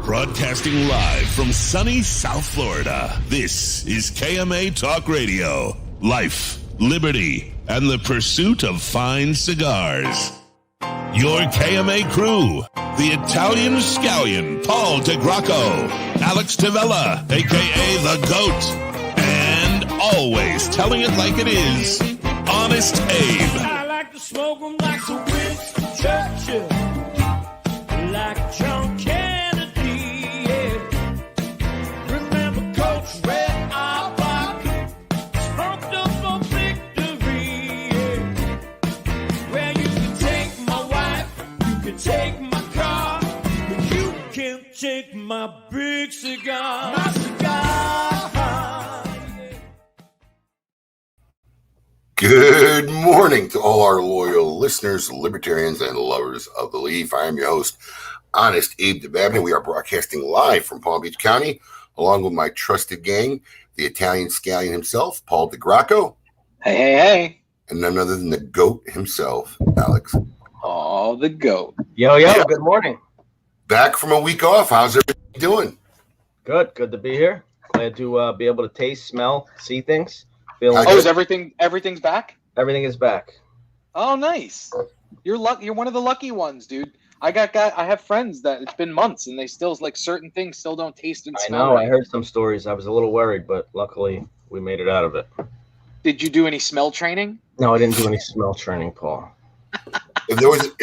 Broadcasting live from sunny South Florida, this is KMA Talk Radio. Life, liberty, and the pursuit of fine cigars. Your KMA crew, the Italian Scallion, Paul DeGracco, Alex Tavella, a.k.a. The GOAT, and always telling it like it is, Honest Abe. I like to smoke them like the Winston Churchill, like John Kennedy. Take my big cigar, my cigar. Good morning to all our loyal listeners, libertarians, and lovers of the leaf. I am your host, Honest Abe DeBabney. We are broadcasting live from Palm Beach County, along with my trusted gang, the Italian Scallion himself, Paul DeGracco. Hey, hey, hey. And none other than the GOAT himself, Alex. Oh, the GOAT. Yo, good morning. Back from a week off. How's everybody doing? Good to be here. Glad to be able to taste, smell, see things. Is everything's back? Everything is back. Oh, nice. You're one of the lucky ones, dude. I have friends that it's been months and they still like certain things still don't taste and smell. I know. Right. I heard some stories. I was a little worried, but luckily we made it out of it. Did you do any smell training? No, I didn't do any smell training, Paul. If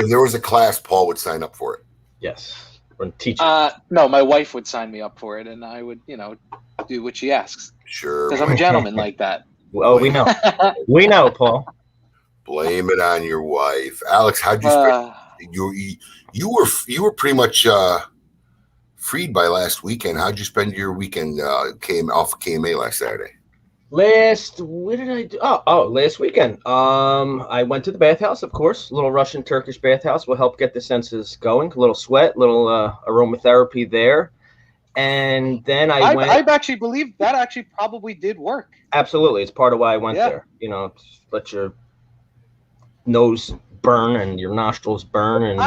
there was a class, Paul would sign up for it. Yes. Teach. No, my wife would sign me up for it, and I would, do what she asks. Sure. Because I'm a gentleman like that. Oh, we know. We know, Paul. Blame it on your wife, Alex. How'd you spend? You were pretty much freed by last weekend. How'd you spend your weekend? Came off of KMA last Saturday. What did I do? Last weekend. I went to the bathhouse, of course. A little Russian Turkish bathhouse will help get the senses going. A little sweat, little aromatherapy there. And then I actually believe that actually probably did work. Absolutely. It's part of why I went there. Let your nose burn and your nostrils burn. And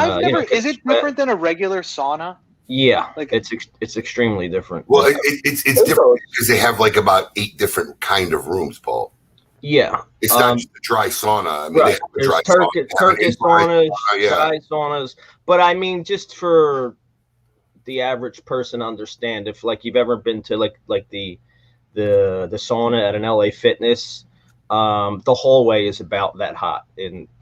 is it different than a regular sauna? Yeah, it's extremely different. Well, it's different because they have like about 8 different kind of rooms, Paul. Yeah, it's not just a dry sauna. I mean, right. There's Turkish saunas, dry saunas. But I mean, just for the average person, understand if like you've ever been to like the sauna at an LA Fitness. The hallway is about that hot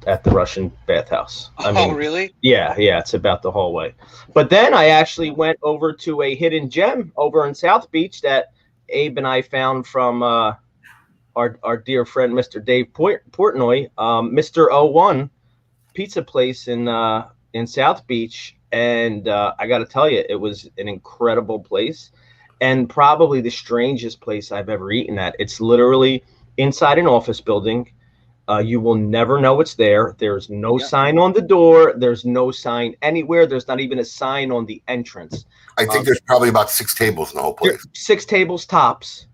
at the Russian bathhouse. Really? Yeah, it's about the hallway. But then I actually went over to a hidden gem over in South Beach that Abe and I found from our dear friend Mr. Dave Portnoy, Mr. 01 pizza place in South Beach, and I got to tell you, it was an incredible place, and probably the strangest place I've ever eaten at. It's literally inside an office building. You will never know it's there. There's no sign on the door. There's no sign anywhere. There's not even a sign on the entrance. I think there's probably about 6 tables in the whole place. 6 tables tops.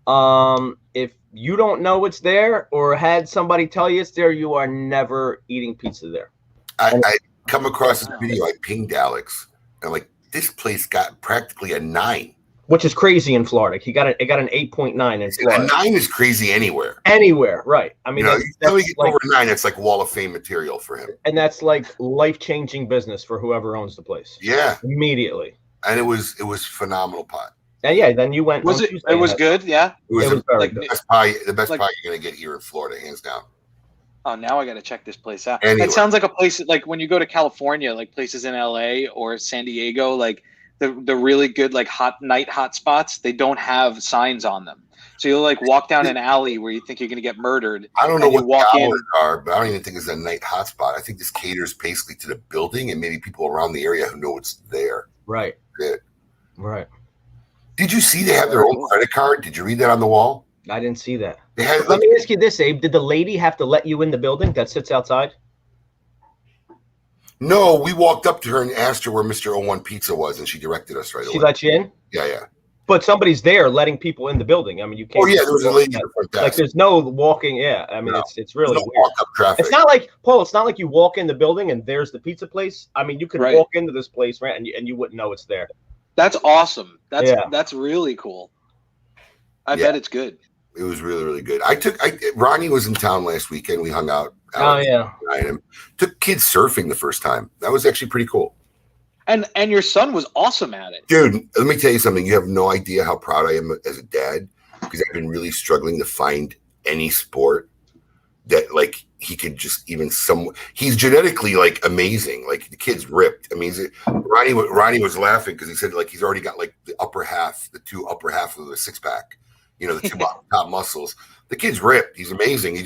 If you don't know it's there or had somebody tell you it's there, you are never eating pizza there. I come across this video. I pinged Alex. And like, this place got practically a 9. Which is crazy in Florida. It got an 8.9 in Florida. A 9 is crazy anywhere. Anywhere, right? I mean, you get like, over 9, it's like Wall of Fame material for him. And that's like life-changing business for whoever owns the place. Yeah, immediately. And it was phenomenal pot. And yeah, then you went. Was it? It was good. Yeah, it was very like good. The best pie you're gonna get here in Florida, hands down. Oh, now I got to check this place out. Anyway. It sounds like a place like when you go to California, like places in LA or San Diego, like the really good like hot spots, they don't have signs on them. So you'll like walk down an alley where you think you're going to get murdered. I don't know what walk the in. hours are, but I don't even think it's a night hotspot. I think this caters basically to the building and maybe people around the area who know it's there. Right. Yeah. Right. Did you see they have their own credit card? Did you read that on the wall? I didn't see that. They had, Let me ask you this, Abe. Did the lady have to let you in the building that sits outside? No, we walked up to her and asked her where Mr. 01 Pizza was, and she directed us right away. She let you in? Yeah. But somebody's there letting people in the building. I mean, you can't. Oh, yeah, there was a lady at the front desk. Like, there's no walking. Yeah, I mean, No. it's really No weird. walk-up traffic. It's not like, Paul, it's not like you walk in the building and there's the pizza place. I mean, you could Right. walk into this place, right, and you wouldn't know it's there. That's awesome. Yeah. That's really cool. I Yeah. bet it's good. It was really, really good. Ronnie was in town last weekend. We hung out. Oh, yeah. Took kids surfing the first time. That was actually pretty cool. And your son was awesome at it. Dude, let me tell you something. You have no idea how proud I am as a dad, because I've been really struggling to find any sport that like he could just even he's genetically like amazing. Like the kid's ripped. I mean, Ronnie was laughing because he said like he's already got like the two upper half of the six pack, the two top muscles. The kid's ripped. He's amazing.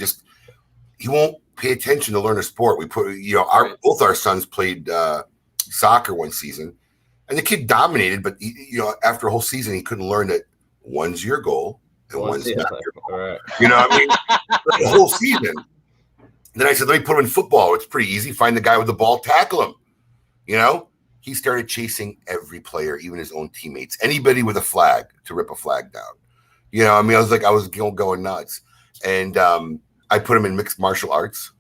He won't pay attention to learn a sport. We put, both our sons played soccer one season, and the kid dominated. But after a whole season, he couldn't learn that one's your goal and one's not your goal. Right. You know what I mean? The whole season. Then I said, let me put him in football. It's pretty easy. Find the guy with the ball, tackle him. He started chasing every player, even his own teammates, anybody with a flag to rip a flag down. I was going nuts. And I put him in mixed martial arts.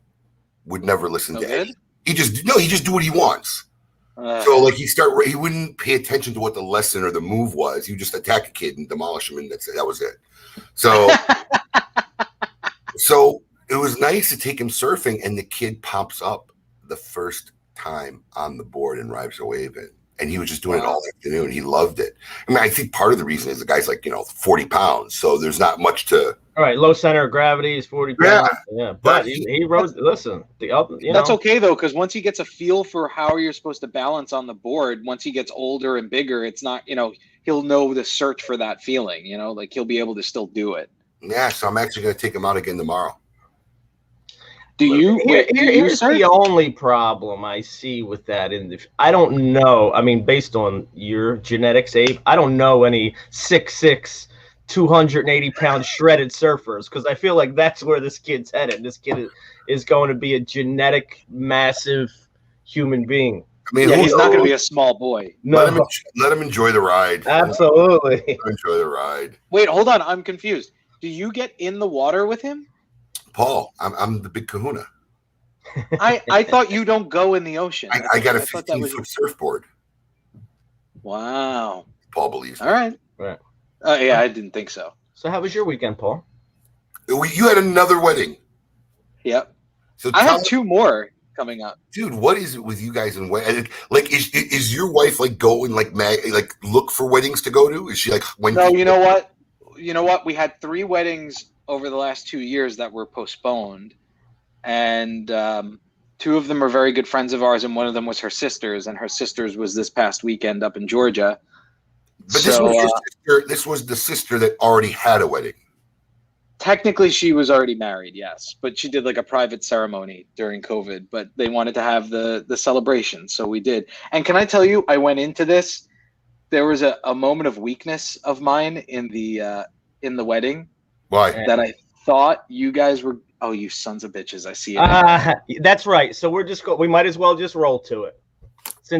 Would never listen to any. He just do what he wants. So like he wouldn't pay attention to what the lesson or the move was. He would just attack a kid and demolish him, and that was it. So so it was nice to take him surfing, and the kid pops up the first time on the board and rides a wave in. And he was just doing it all afternoon. He loved it. I mean, I think part of the reason is the guy's like, 40 pounds. So there's not much to. All right. Low center of gravity is 40 pounds. Yeah. But he rode, listen, that's okay, though, because once he gets a feel for how you're supposed to balance on the board, once he gets older and bigger, it's not, he'll know to search for that feeling, like he'll be able to still do it. Yeah. So I'm actually going to take him out again tomorrow. Here's the only problem I see with that. I don't know. I mean, based on your genetics, Abe, I don't know any 6'6", 280-pound shredded surfers, because I feel like that's where this kid's headed. This kid is going to be a genetic, massive human being. I mean, he's not going to be a small boy. No. Let him enjoy the ride. Absolutely. Enjoy the ride. Wait, hold on. I'm confused. Do you get in the water with him? Paul, I'm the big kahuna. I thought you don't go in the ocean. I got a 15-foot surfboard. Wow. Paul believes me. All right. Right. Yeah, I didn't think so. So how was your weekend, Paul? You had another wedding. Yep. So I have two more coming up. Dude, what is it with you guys and wedding? Like, is your wife like going like look for weddings to go to? Is she like when? No, you know what? We had 3 weddings over the last 2 years that were postponed, and 2 of them are very good friends of ours, and one of them was her sister's, and her sister's was this past weekend up in Georgia. But this was your sister. This was the sister that already had a wedding. Technically, she was already married, yes, but she did like a private ceremony during COVID. But they wanted to have the celebration, so we did. And can I tell you, I went into this. There was a moment of weakness of mine in the wedding. Why? That I thought you guys were. Oh, you sons of bitches! I see it. That's right. So we might as well just roll to it.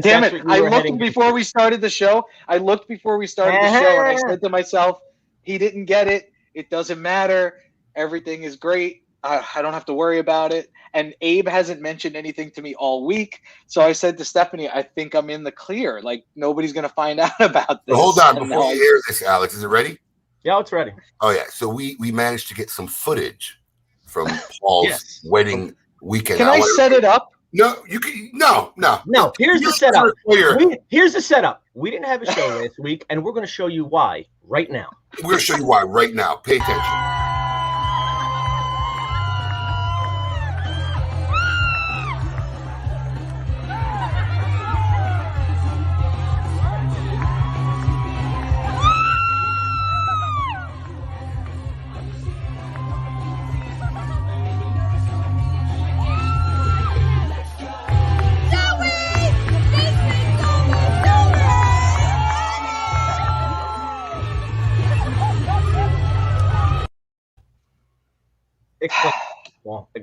Damn it! I looked before we started the show. And I said to myself, "He didn't get it. It doesn't matter. Everything is great. I don't have to worry about it." And Abe hasn't mentioned anything to me all week. So I said to Stephanie, "I think I'm in the clear. Like nobody's gonna find out about this." Hold on, before you air this, Alex, is it ready? Yeah, it's ready. Oh yeah. So we managed to get some footage from Paul's wedding weekend. Can I set it up? No, you can. No. Here's the setup. Here's the setup. We didn't have a show last week, and we're going to show you why right now. We're going to show you why right now. Pay attention.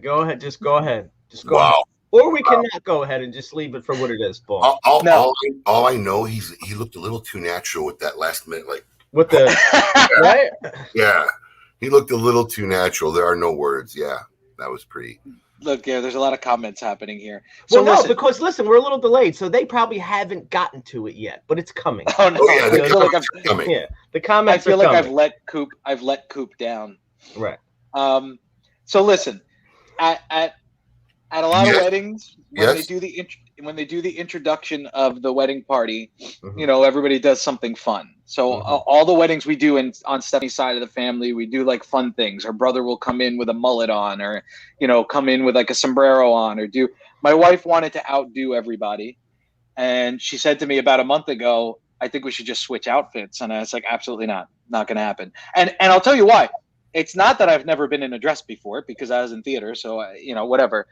Go ahead. Just go ahead. Just go Wow. ahead. Or we can not go ahead and just leave it for what it is, Paul. All I know, he looked a little too natural with that last minute, like with the right? Yeah, he looked a little too natural. There are no words. Yeah, that was pretty. Look, yeah, there's a lot of comments happening here. So well, no, because listen, we're a little delayed, so they probably haven't gotten to it yet, but it's coming. Oh no, yeah, the comments are coming. Yeah, the comments. I feel are like coming. I've let Coop down. Right. So listen, at a lot of weddings, when they do the introduction of the wedding party, you know, everybody does something fun. So all the weddings we do on Stephanie's side of the family, we do like fun things. Her brother will come in with a mullet on, or come in with like a sombrero on, or do. My wife wanted to outdo everybody, and she said to me about a month ago, "I think we should just switch outfits." And I was like, "Absolutely not going to happen." And I'll tell you why. It's not that I've never been in a dress before, because I was in theater, so whatever.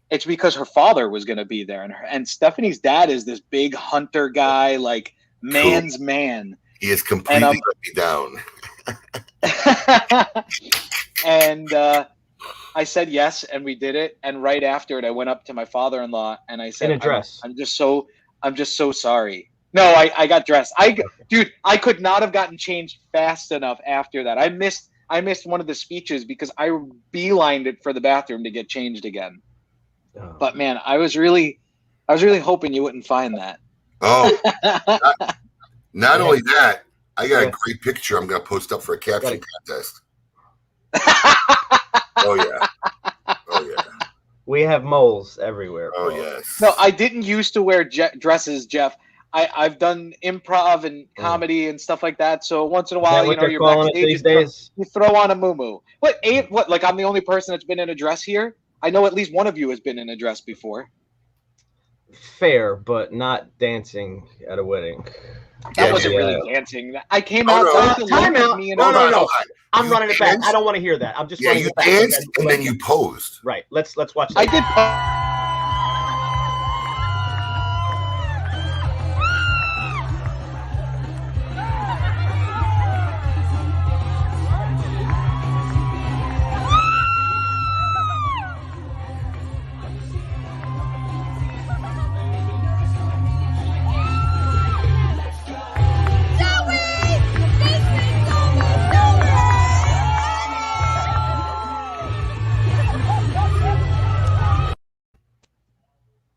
It's because her father was going to be there, and Stephanie's dad is this big hunter guy, like man's man. He is completely let me down. And I said yes, and we did it. And right after it, I went up to my father-in-law and I said, in a dress. I'm just so sorry. No, I got dressed. Dude, I could not have gotten changed fast enough after that. I missed one of the speeches because I beelined it for the bathroom to get changed again. Oh. But man, I was really hoping you wouldn't find that. Oh, not only that, I got a great picture I'm going to post up for a caption contest. Oh yeah. We have moles everywhere. Oh yes. No, I didn't used to wear dresses, Jeff. I've done improv and comedy and stuff like that. So once in a while, you're backstage, you throw on a muumuu. What? Like I'm the only person that's been in a dress here? I know at least one of you has been in a dress before. Fair, but not dancing at a wedding. That wasn't really dancing. I came out. Time out. No. I'm running it back. I don't want to hear that. I'm just running it back. You danced and then you posed. Right. Let's watch that. I did.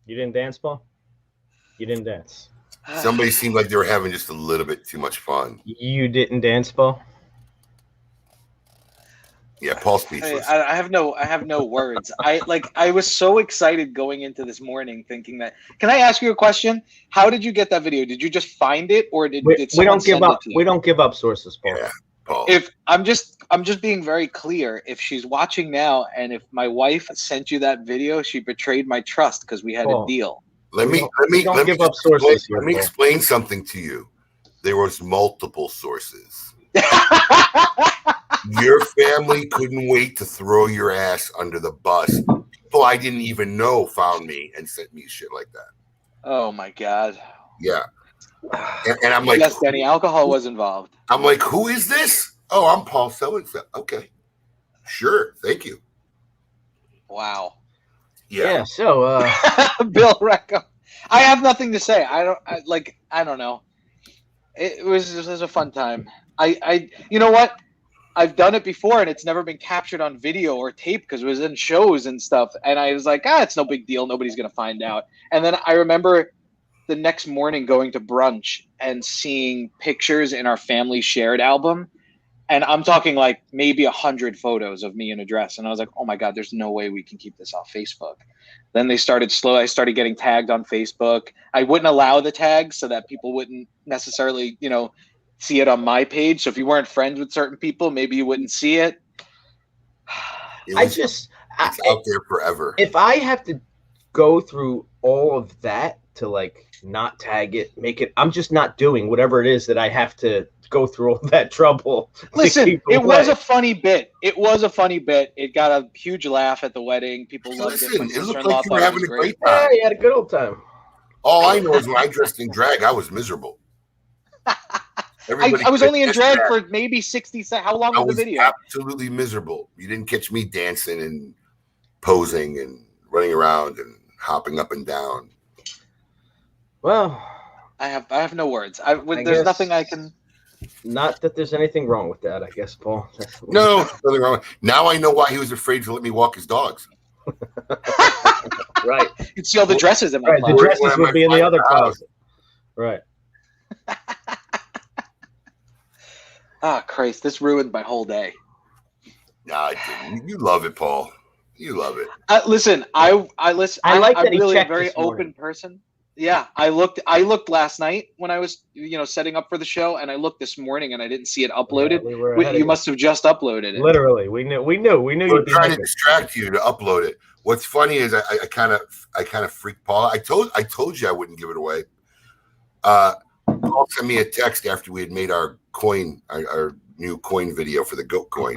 You didn't dance, Paul? You didn't dance. Somebody seemed like they were having just a little bit too much fun. You didn't dance, Paul? Yeah, Paul's speechless. I have no words. I was so excited going into this morning thinking that. Can I ask you a question? How did you get that video? Did you just find it, or did someone send it to you? We don't give up sources, Paul. Yeah, Paul. If I'm just being very clear. If she's watching now, and if my wife sent you that video, she betrayed my trust because we had a deal. Let me explain something to you. There was multiple sources. Your family couldn't wait to throw your ass under the bus. People I didn't even know found me and sent me shit like that. Oh my God. Yeah. And I'm like, yes, Danny, alcohol was involved. I'm like, who is this? Oh, I'm Paul so-and-so. Okay. Sure. Thank you. Wow. Yeah. So Bill Reckham. I have nothing to say. I don't know. It was a fun time. You know what? I've done it before, and it's never been captured on video or tape because it was in shows and stuff. And I was like, it's no big deal. Nobody's going to find out. And then I remember the next morning going to brunch and seeing pictures in our family shared album. And I'm talking like maybe 100 photos of me in a dress. And I was like, oh my God, there's no way we can keep this off Facebook. Then I started getting tagged on Facebook. I wouldn't allow the tags so that people wouldn't necessarily, see it on my page. So if you weren't friends with certain people, maybe you wouldn't see it. It's out there forever. If I have to go through all of that to like not tag it, make it, I'm just not doing whatever it is that I have to go through all that trouble. Listen, it was a funny bit. It got a huge laugh at the wedding. People loved it. It looked like you were having a great time. Yeah, you had a good old time. All I know is when I dressed in drag, I was miserable. I was only in drag for maybe 60 seconds. How long was the video? Absolutely miserable. You didn't catch me dancing and posing and running around and hopping up and down. Well, I have no words. There's guess nothing I can. Not that there's anything wrong with that, I guess, Paul. No, nothing wrong. Now I know why he was afraid to let me walk his dogs. Right. You'd see all the dresses in my Right. The closet. dresses would be in the other closet. Right. Ah, Christ! This ruined my whole day. Nah, it didn't. You love it, Paul. You love it. Listen, I listen. I like that I'm he really a checked very this morning. open person. Yeah, I looked last night when I was, setting up for the show, and I looked this morning and I didn't see it uploaded. Yeah, You must have just uploaded it. Literally, we knew We're trying to distract you to upload it. What's funny is I kind of freaked Paul. I told you I wouldn't give it away. Paul sent me a text after we had made our new coin video for the goat coin.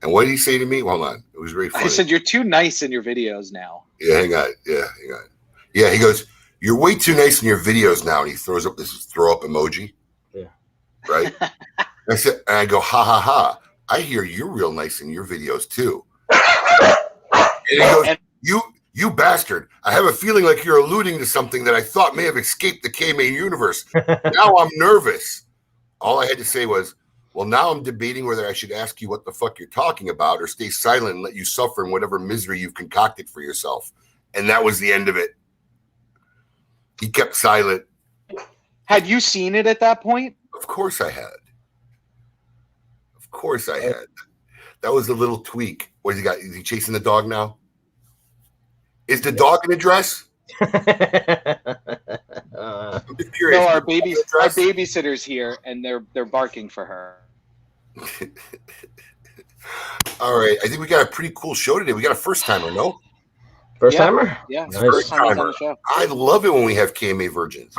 And what did he say to me? Hold on. It was very funny. I said, "You're too nice in your videos now." Yeah, hang on. Yeah, he goes, "You're way too nice in your videos now." And he throws up this throw up emoji. Yeah. Right? I said, and I go, "Ha ha ha. I hear you're real nice in your videos too." And he goes, You bastard. I have a feeling like you're alluding to something that I thought may have escaped the KMA universe. Now I'm nervous. All I had to say was, well, now I'm debating whether I should ask you what the fuck you're talking about or stay silent and let you suffer in whatever misery you've concocted for yourself. And that was the end of it. He kept silent. Had you seen it at that point? Of course I had. That was a little tweak. What has he got? Is he chasing the dog now? Is the dog in a dress? I'm just curious. No, our babysitter's here, and they're barking for her. All right, I think we got a pretty cool show today. We got a first timer, no? First timer? Yeah, Nice. first timer on the show. I love it when we have KMA virgins.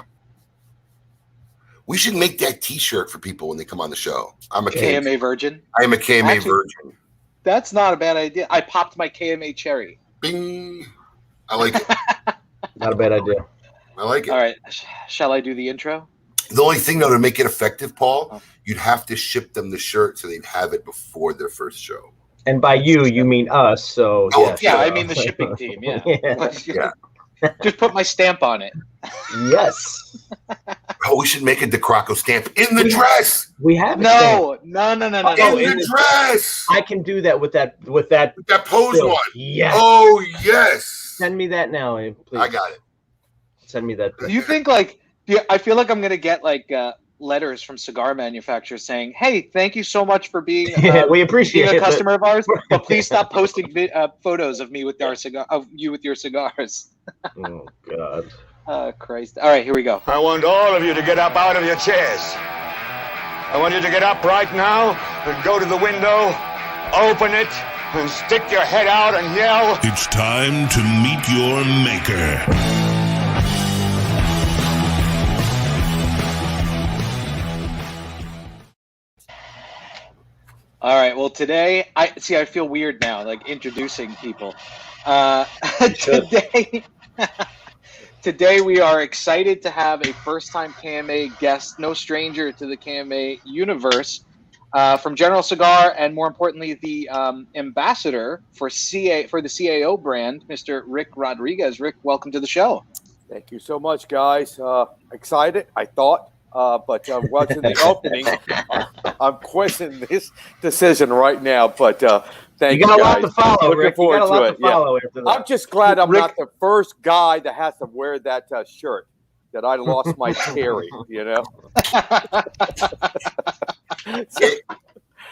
We should make that T-shirt for people when they come on the show. I'm a KMA virgin. I am a KMA virgin. That's not a bad idea. I popped my KMA cherry. Bing. I like it. Not a bad idea. I like it. All right. Shall I do the intro? The only thing, though, to make it effective, Paul, you'd have to ship them the shirt so they'd have it before their first show. And by you mean us. So I mean the shipping team. Yeah. Yeah. Just put my stamp on it. Yes. Oh, we should make a DeCrocco stamp in the dress. We have No. In the dress. I can do that with that pose bill. one. Yes. Oh yes. Send me that now, please. I got it. Send me that. Do you think I feel like I'm gonna get letters from cigar manufacturers saying, "Hey, thank you so much for being we appreciate being a it, customer of ours, but please stop posting photos of me with you with your cigars." Oh God. Christ. All right, here we go. I want all of you to get up out of your chairs. I want you to get up right now and go to the window, open it, and stick your head out and yell. It's time to meet your maker. All right. Well, today I feel weird now, introducing people. Today we are excited to have a first-time KMA guest, no stranger to the KMA universe, from General Cigar, and more importantly, the ambassador for the CAO brand, Mr. Rick Rodriguez. Rick, welcome to the show. Thank you so much, guys. Excited, I thought. But watching the opening, I'm questioning this decision right now. But thank you, got guys. A lot to follow, Looking Rick. forward You got a lot to follow it. after that. I'm just glad I'm not the first guy that has to wear that shirt. That I lost my cherry, KMA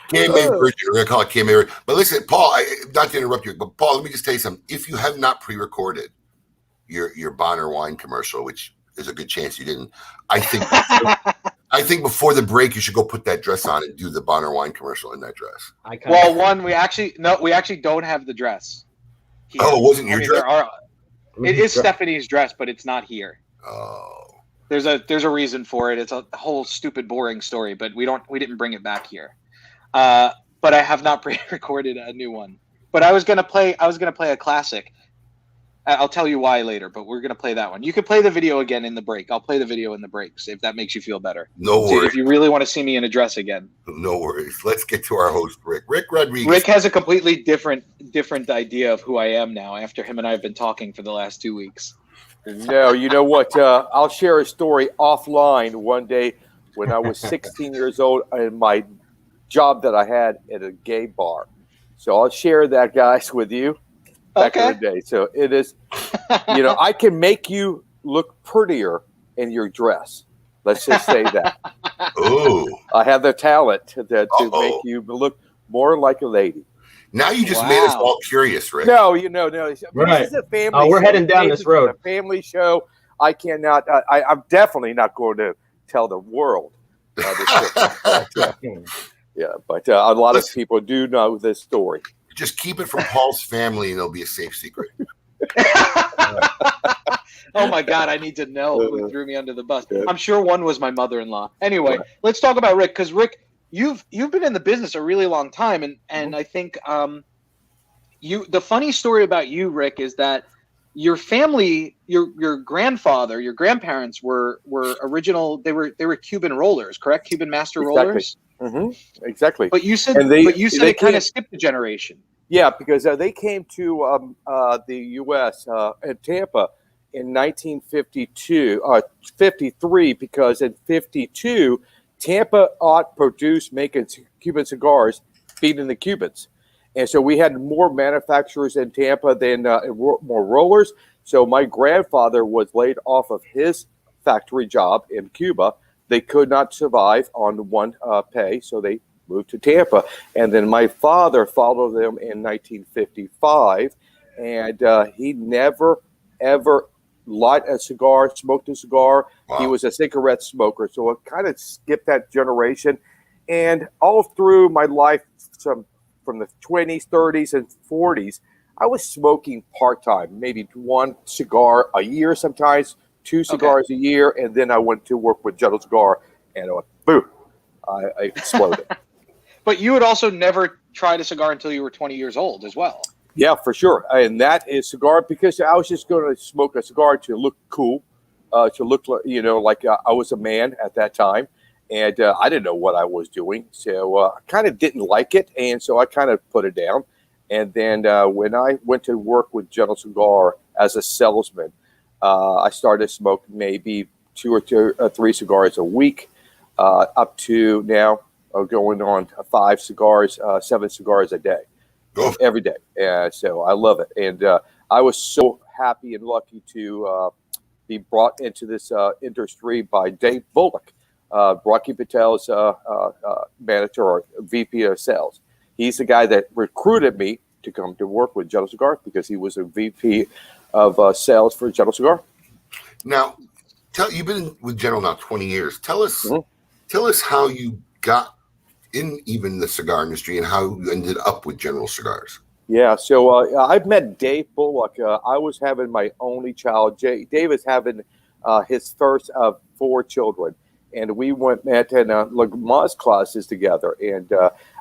virgin. We're gonna call it KMA. But listen, Paul. Not to interrupt you, but Paul, let me just tell you something. If you have not pre-recorded your Bonner wine commercial, which there's a good chance you didn't. I think before the break you should go put that dress on and do the Bonner wine commercial in that dress. We actually don't have the dress here. Oh, it wasn't your dress? It is Stephanie's dress, but it's not here. Oh. There's a reason for it. It's a whole stupid, boring story, but we didn't bring it back here. But I have not pre-recorded a new one. But I was gonna play a classic. I'll tell you why later, but we're going to play that one. You can play the video again in the break. I'll play the video in the breaks if that makes you feel better. No worries. If you really want to see me in a dress again. No worries. Let's get to our host, Rick. Rick Rodriguez. Rick has a completely different idea of who I am now after him and I have been talking for the last 2 weeks. No, you know what? I'll share a story offline one day when I was 16 years old and my job that I had at a gay bar. So I'll share that, guys, with you. Back in the day. So it is, I can make you look prettier in your dress. Let's just say that. Oh, I have the talent to make you look more like a lady. Now you just made us all curious, Rick. No. Right. This is a family we're show. heading down this road. A family show. I cannot. I'm definitely not going to tell the world. But a lot of people do know this story. Just keep it from Paul's family, and it'll be a safe secret. Oh my God, I need to know who threw me under the bus. I'm sure one was my mother-in-law. Anyway, let's talk about Rick, because Rick, you've been in the business a really long time, and I think the funny story about you, Rick, is that your family, your grandfather, your grandparents were original. They were Cuban rollers, correct? Cuban master rollers. Mm-hmm. Exactly. But you said it kind of skipped a generation. Yeah, because they came to the U.S. in Tampa in 1953, because in 52, Tampa produced making Cuban cigars, feeding the Cubans. And so we had more manufacturers in Tampa than more rollers. So my grandfather was laid off of his factory job in Cuba. They could not survive on one pay, so they moved to Tampa. And then my father followed them in 1955, and he never, ever lit a cigar, smoked a cigar. Wow. He was a cigarette smoker, so it kind of skipped that generation. And all through my life, from the 20s, 30s, and 40s, I was smoking part-time, maybe one cigar a year sometimes, 2 cigars a year, and then I went to work with General Cigar, and boom, I exploded. But you had also never tried a cigar until you were 20 years old as well. Yeah, for sure. And that is cigar, because I was just going to smoke a cigar to look cool, to look like I was a man at that time. And I didn't know what I was doing. So I kind of didn't like it. And so I kind of put it down. And then when I went to work with General Cigar as a salesman, I started smoking maybe 2 or 3 cigars a week, up to now going on 5 cigars, 7 cigars a day, every day. So I love it. And I was so happy and lucky to be brought into this industry by Dave Bullock, Rocky Patel's manager or VP of sales. He's the guy that recruited me to come to work with General Cigar, because he was a VP of sales for General Cigar. Now, you've been with General now 20 years. Tell us how you got in even the cigar industry and how you ended up with General Cigars. Yeah, so I've met Dave Bullock. I was having my only child. Dave is having his first of 4 children, and we met in Lagmas classes together. And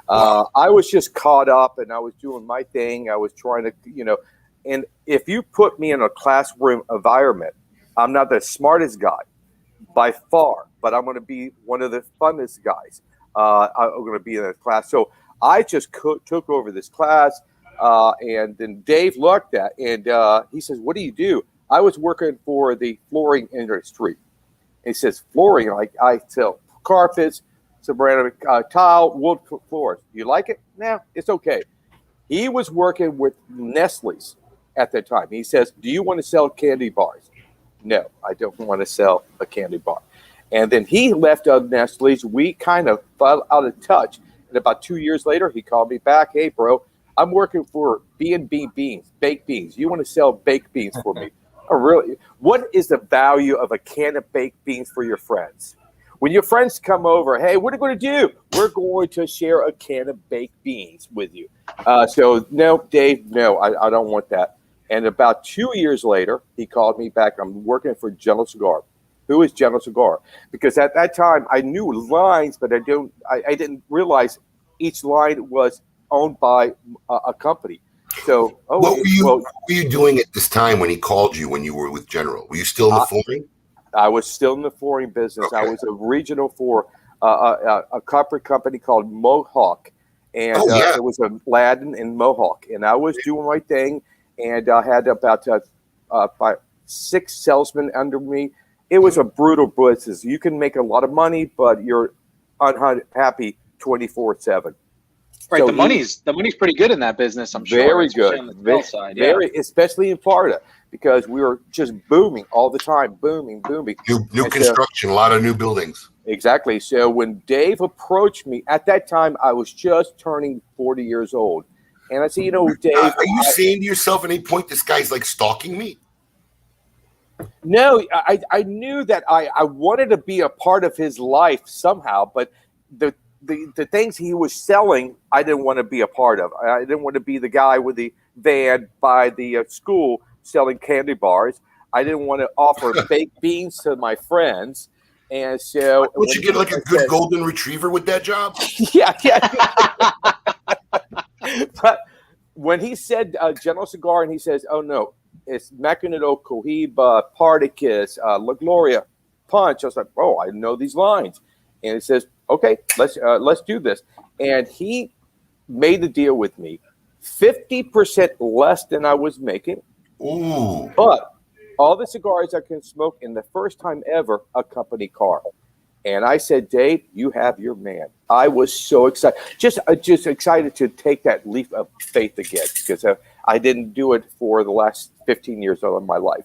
I was just caught up, and I was doing my thing. I was trying to, and if you put me in a classroom environment, I'm not the smartest guy by far, but I'm going to be one of the funnest guys. I'm going to be in the class. So I just took over this class, and then Dave looked at, and he says, "What do you do?" I was working for the flooring industry. He says, "Flooring, like I sell carpets, ceramic tile, wood floors. You like it? No, it's okay." He was working with Nestle's at that time. He says, "Do you want to sell candy bars?" No, I don't want to sell a candy bar. And then he left Nestle's. We kind of fell out of touch. And about 2 years later, he called me back. "Hey, bro, I'm working for B&B Beans, baked beans. You want to sell baked beans for me?" Oh, really? What is the value of a can of baked beans for your friends? When your friends come over, "Hey, what are you going to do?" "We're going to share a can of baked beans with you." So, no, Dave, no, I don't want that. And about 2 years later, he called me back. "I'm working for General Cigar." Who is General Cigar? Because at that time, I knew lines, but I didn't realize each line was owned by a company. So, what were you doing at this time when he called you when you were with General? Were you still in the flooring? I was still in the flooring business. Okay. I was a regional for a corporate company called Mohawk, and it was a Ladin and Mohawk, and I was doing my thing, and I had about 6 salesmen under me. It was a brutal business. You can make a lot of money, but you're unhappy 24/7. Right, So the money's pretty good in that business. I'm sure. Very especially good. on the sales side, especially in Florida, because we were just booming all the time, booming. New construction, a lot of new buildings. Exactly. So when Dave approached me, at that time I was just turning 40 years old, and I said, Dave, are you saying to yourself at any point, this guy's like stalking me? No, I knew that I wanted to be a part of his life somehow, but the things he was selling, I didn't want to be a part of. I didn't want to be the guy with the van by the school selling candy bars. I didn't want to offer baked beans to my friends. And so... Don't you get like a good golden retriever with that job? Yeah. But when he said General Cigar, and he says, oh, no, it's Macanudo, Cohiba, Partagas, La Gloria, Punch. I was like, oh, I know these lines. And he says, okay, let's do this. And he made the deal with me, 50% less than I was making. Ooh. But all the cigars I can smoke in the first time ever, a company car. And I said, Dave, you have your man. I was so excited, just excited to take that leap of faith again, because I didn't do it for the last 15 years of my life.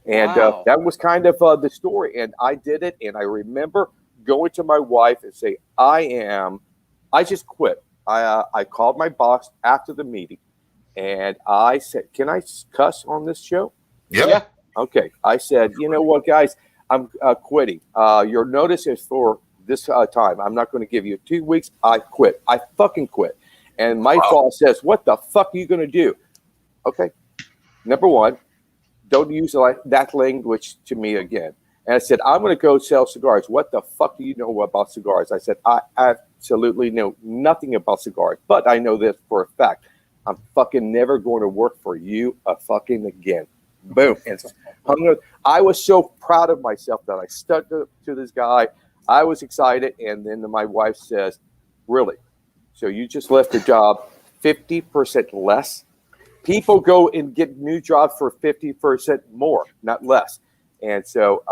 And that was kind of the story. And I did it. And I remember going to my wife and say, I just quit. I called my boss after the meeting, and I said, can I cuss on this show? Yep. Yeah. Okay. I said, you know what, guys, I'm quitting. Your notice is for this time. I'm not going to give you 2 weeks. I quit. I fucking quit. And my boss says, what the fuck are you going to do? Okay. Number one, don't use that language to me again. And I said, I'm going to go sell cigars. What the fuck do you know about cigars? I said, I absolutely know nothing about cigars, but I know this for a fact. I'm fucking never going to work for you fucking again. Boom. And I was so proud of myself that I stuck to this guy. I was excited. And then my wife says, really? So you just left a job 50% less? People go and get new jobs for 50% more, not less. And so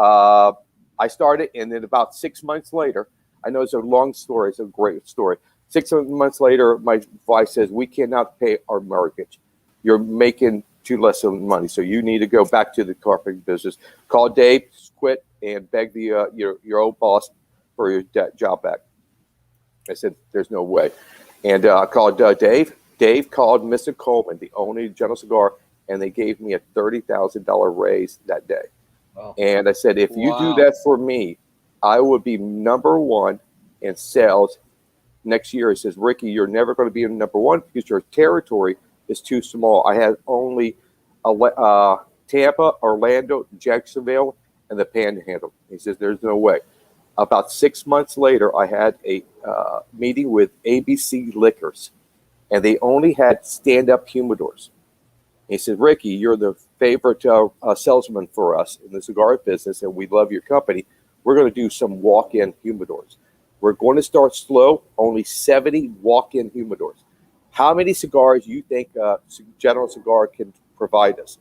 I started, and then about 6 months later, I know it's a long story, it's a great story. 6 months later, my wife says, we cannot pay our mortgage. You're making too less of money, so you need to go back to the carpet business. Call Dave, quit, and beg your old boss for your job back. I said, there's no way. And I called Dave. Dave called Mr. Coleman, the owner of General Cigar, and they gave me a $30,000 raise that day. Wow. And I said, if you do that for me, I would be number one in sales next year. He says, Ricky, you're never going to be number one because your territory is too small. I had only Tampa, Orlando, Jacksonville, and the Panhandle. He says, there's no way. About 6 months later, I had a meeting with ABC Liquors, and they only had stand-up humidors. He said, Ricky, you're the favorite salesman for us in the cigar business, and we love your company. We're going to do some walk-in humidors. We're going to start slow, only 70 walk-in humidors. How many cigars you think General Cigar can provide us?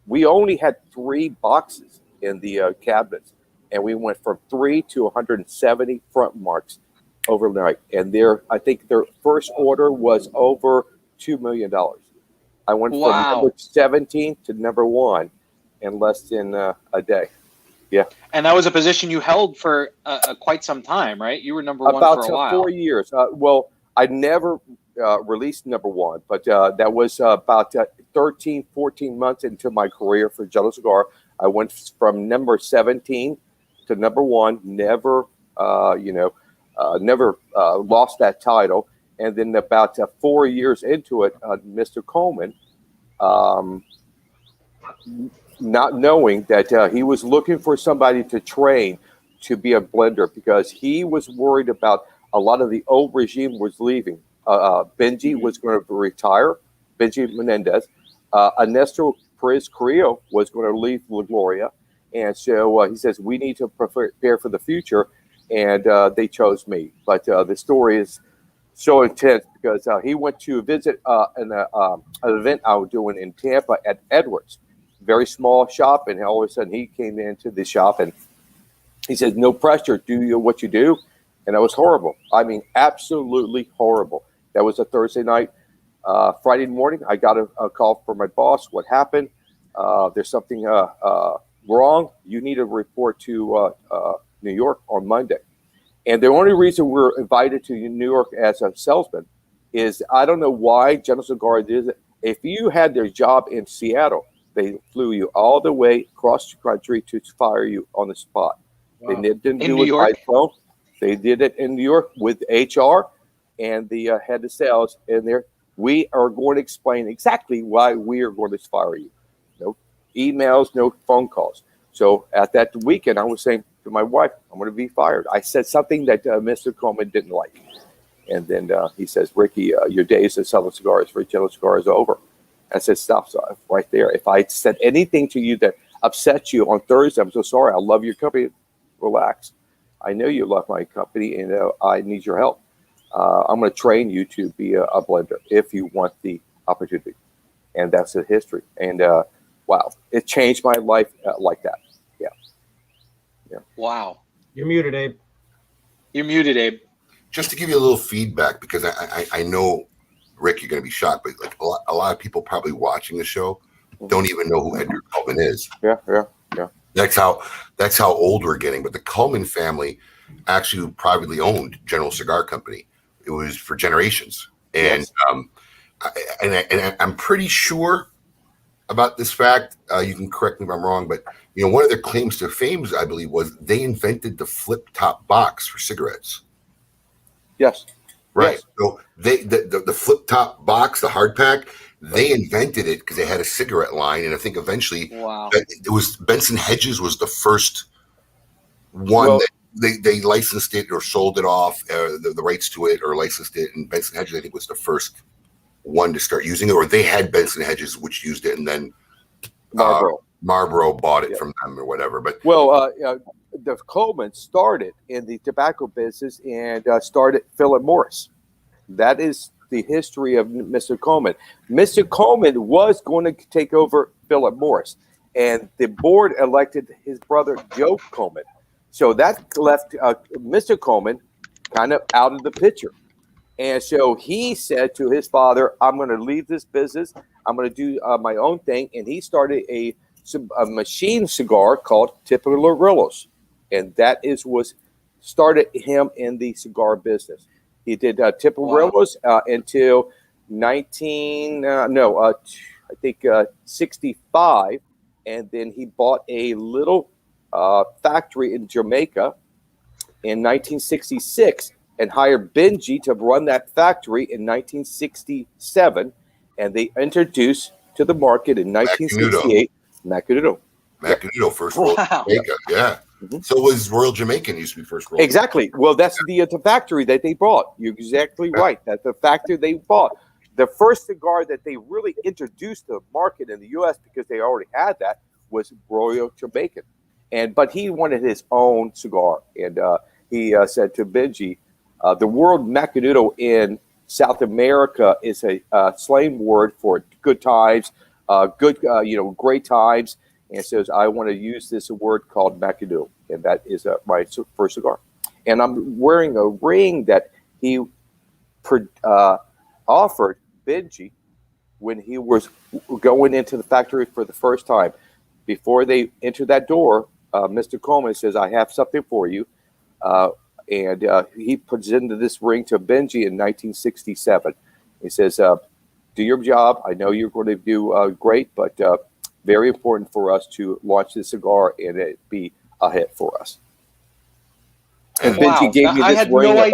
We only had 3 boxes in the cabinets, and we went from 3 to 170 front marks overnight. And I think their first order was over $2 million. I went from number 17 to number 1 in less than a day. Yeah. And that was a position you held for quite some time, right? You were number 1 about for a while. 4 years. Well, I never released number 1, but that was about 13, 14 months into my career for General Cigar. I went from number 17 to number 1, never lost that title. And then about 4 years into it, Mr. Coleman, not knowing that he was looking for somebody to train to be a blender because he was worried about a lot of the old regime was leaving. Benji was going to retire, Benji Menendez. Ernesto Perez Carrillo was going to leave La Gloria. And so he says, we need to prepare for the future. And they chose me. But the story is so intense because he went to visit an event I was doing in Tampa at Edwards, very small shop. And all of a sudden he came into the shop and he said, no pressure, do what you do. And that was horrible. I mean, absolutely horrible. That was a Thursday night. Friday morning, I got a call from my boss. What happened? There's something wrong. You need to report to New York on Monday. And the only reason we're invited to New York as a salesman is I don't know why General Cigar did it. If you had their job in Seattle, they flew you all the way across the country to fire you on the spot. Wow. They didn't do it by phone. They did it in New York with HR and the head of sales in there. We are going to explain exactly why we are going to fire you. No emails, no phone calls. So at that weekend, I was saying to my wife, I'm going to be fired. I said something that Mr. Coleman didn't like. And then he says, Ricky, your days of selling cigars for General Cigar is over. I said, stop right there. If I said anything to you that upset you on Thursday, I'm so sorry. I love your company. Relax. I know you love my company and I need your help. I'm going to train you to be a blender if you want the opportunity. And that's the history. And wow, it changed my life like that. Yeah. Wow. You're muted, Abe. You're muted, Abe. Just to give you a little feedback, because I know, Rick, you're going to be shocked, but like a lot of people probably watching the show don't even know who Edgar Cullman is. Yeah. That's how old we're getting. But the Cullman family actually privately owned General Cigar Company. It was for generations, and yes. I'm pretty sure about this fact. You can correct me if I'm wrong, but one of their claims to fame, I believe, was they invented the flip top box for cigarettes. Yes. Right. Yes. So the flip top box, the hard pack, they invented it because they had a cigarette line, and I think eventually, it was Benson Hedges was the first one that they licensed it or sold it off, the rights to it, or licensed it, and Benson Hedges I think was the first one to start using it, or they had Benson Hedges which used it, and then Marlboro bought it from them or whatever. But the Coleman started in the tobacco business and started Philip Morris. That is the history of Mr. Coleman. Mr. Coleman was going to take over Philip Morris, and the board elected his brother Joe Coleman. So that left Mr. Coleman kind of out of the picture. And so he said to his father, I'm going to leave this business. I'm going to do my own thing. And he started a machine cigar called Tiparillos. And that is what started him in the cigar business. He did Tiparillos until 65. And then he bought a little factory in Jamaica in 1966 and hired Benji to run that factory in 1967. And they introduced to the market in 1968 Macanudo. Macanudo, first Royal Jamaica. Yeah. Mm-hmm. So was Royal Jamaican used to be first Royal. Exactly. Well, that's the factory that they bought. You're exactly right. That's the factory they bought. The first cigar that they really introduced to the market in the U.S. because they already had that was Royal Jamaican. But he wanted his own cigar. And he said to Benji, the word Macanudo in South America is a slang word for good times, great times. And says, I want to use this word called Macanudo. And that is my first cigar. And I'm wearing a ring that he offered Benji when he was going into the factory for the first time. Before they enter that door, Mr. Coleman says, I have something for you. And he presented this ring to Benji in 1967. He says, do your job. I know you're going to do great, but very important for us to launch this cigar and it be a hit for us. And Benji gave me this ring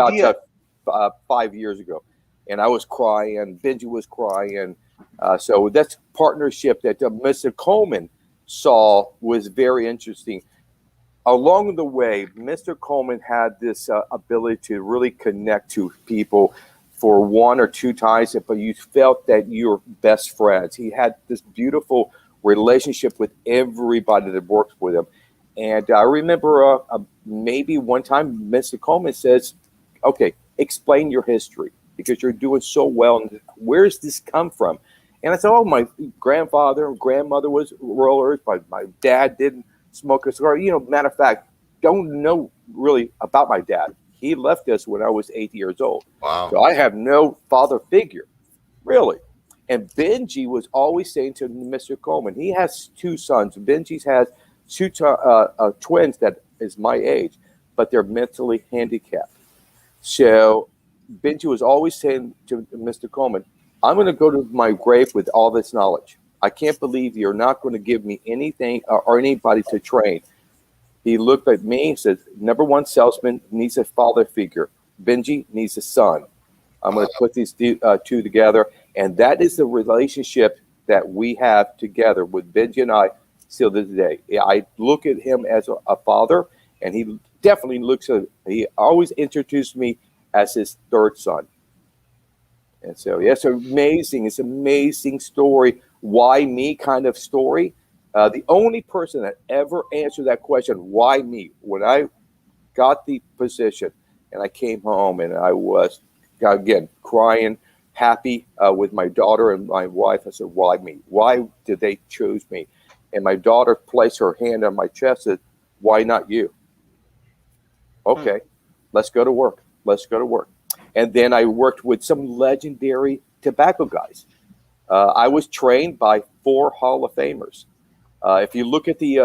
about 5 years ago. And I was crying. Benji was crying. So that's partnership that Mr. Coleman saw was very interesting. Along the way, Mr. Coleman had this ability to really connect to people for one or two times, but you felt that you were best friends. He had this beautiful relationship with everybody that worked with him. And I remember maybe one time Mr. Coleman says, okay, explain your history because you're doing so well. And where does this come from? And I said, oh, my grandfather and grandmother was rollers. My dad didn't smoke a cigar. Matter of fact, don't know really about my dad. He left us when I was 8 years old. Wow. So I have no father figure, really. And Benji was always saying to Mr. Coleman, he has two sons. Benji has two twins that is my age, but they're mentally handicapped. So Benji was always saying to Mr. Coleman, I'm going to go to my grave with all this knowledge. I can't believe you're not going to give me anything or anybody to train. He looked at me and said, number one salesman needs a father figure. Benji needs a son. I'm going to put these two together. And that is the relationship that we have together with Benji and I still to this day. I look at him as a father, and he definitely he always introduced me as his third son. And so, yes, it's an amazing story. Why me kind of story. The only person that ever answered that question, why me, when I got the position and I came home and I was, again, crying, happy with my daughter and my wife. I said, why me? Why did they choose me? And my daughter placed her hand on my chest and said, why not you? Okay, let's go to work. Let's go to work. And then I worked with some legendary tobacco guys. I was trained by 4 Hall of Famers. If you look at the,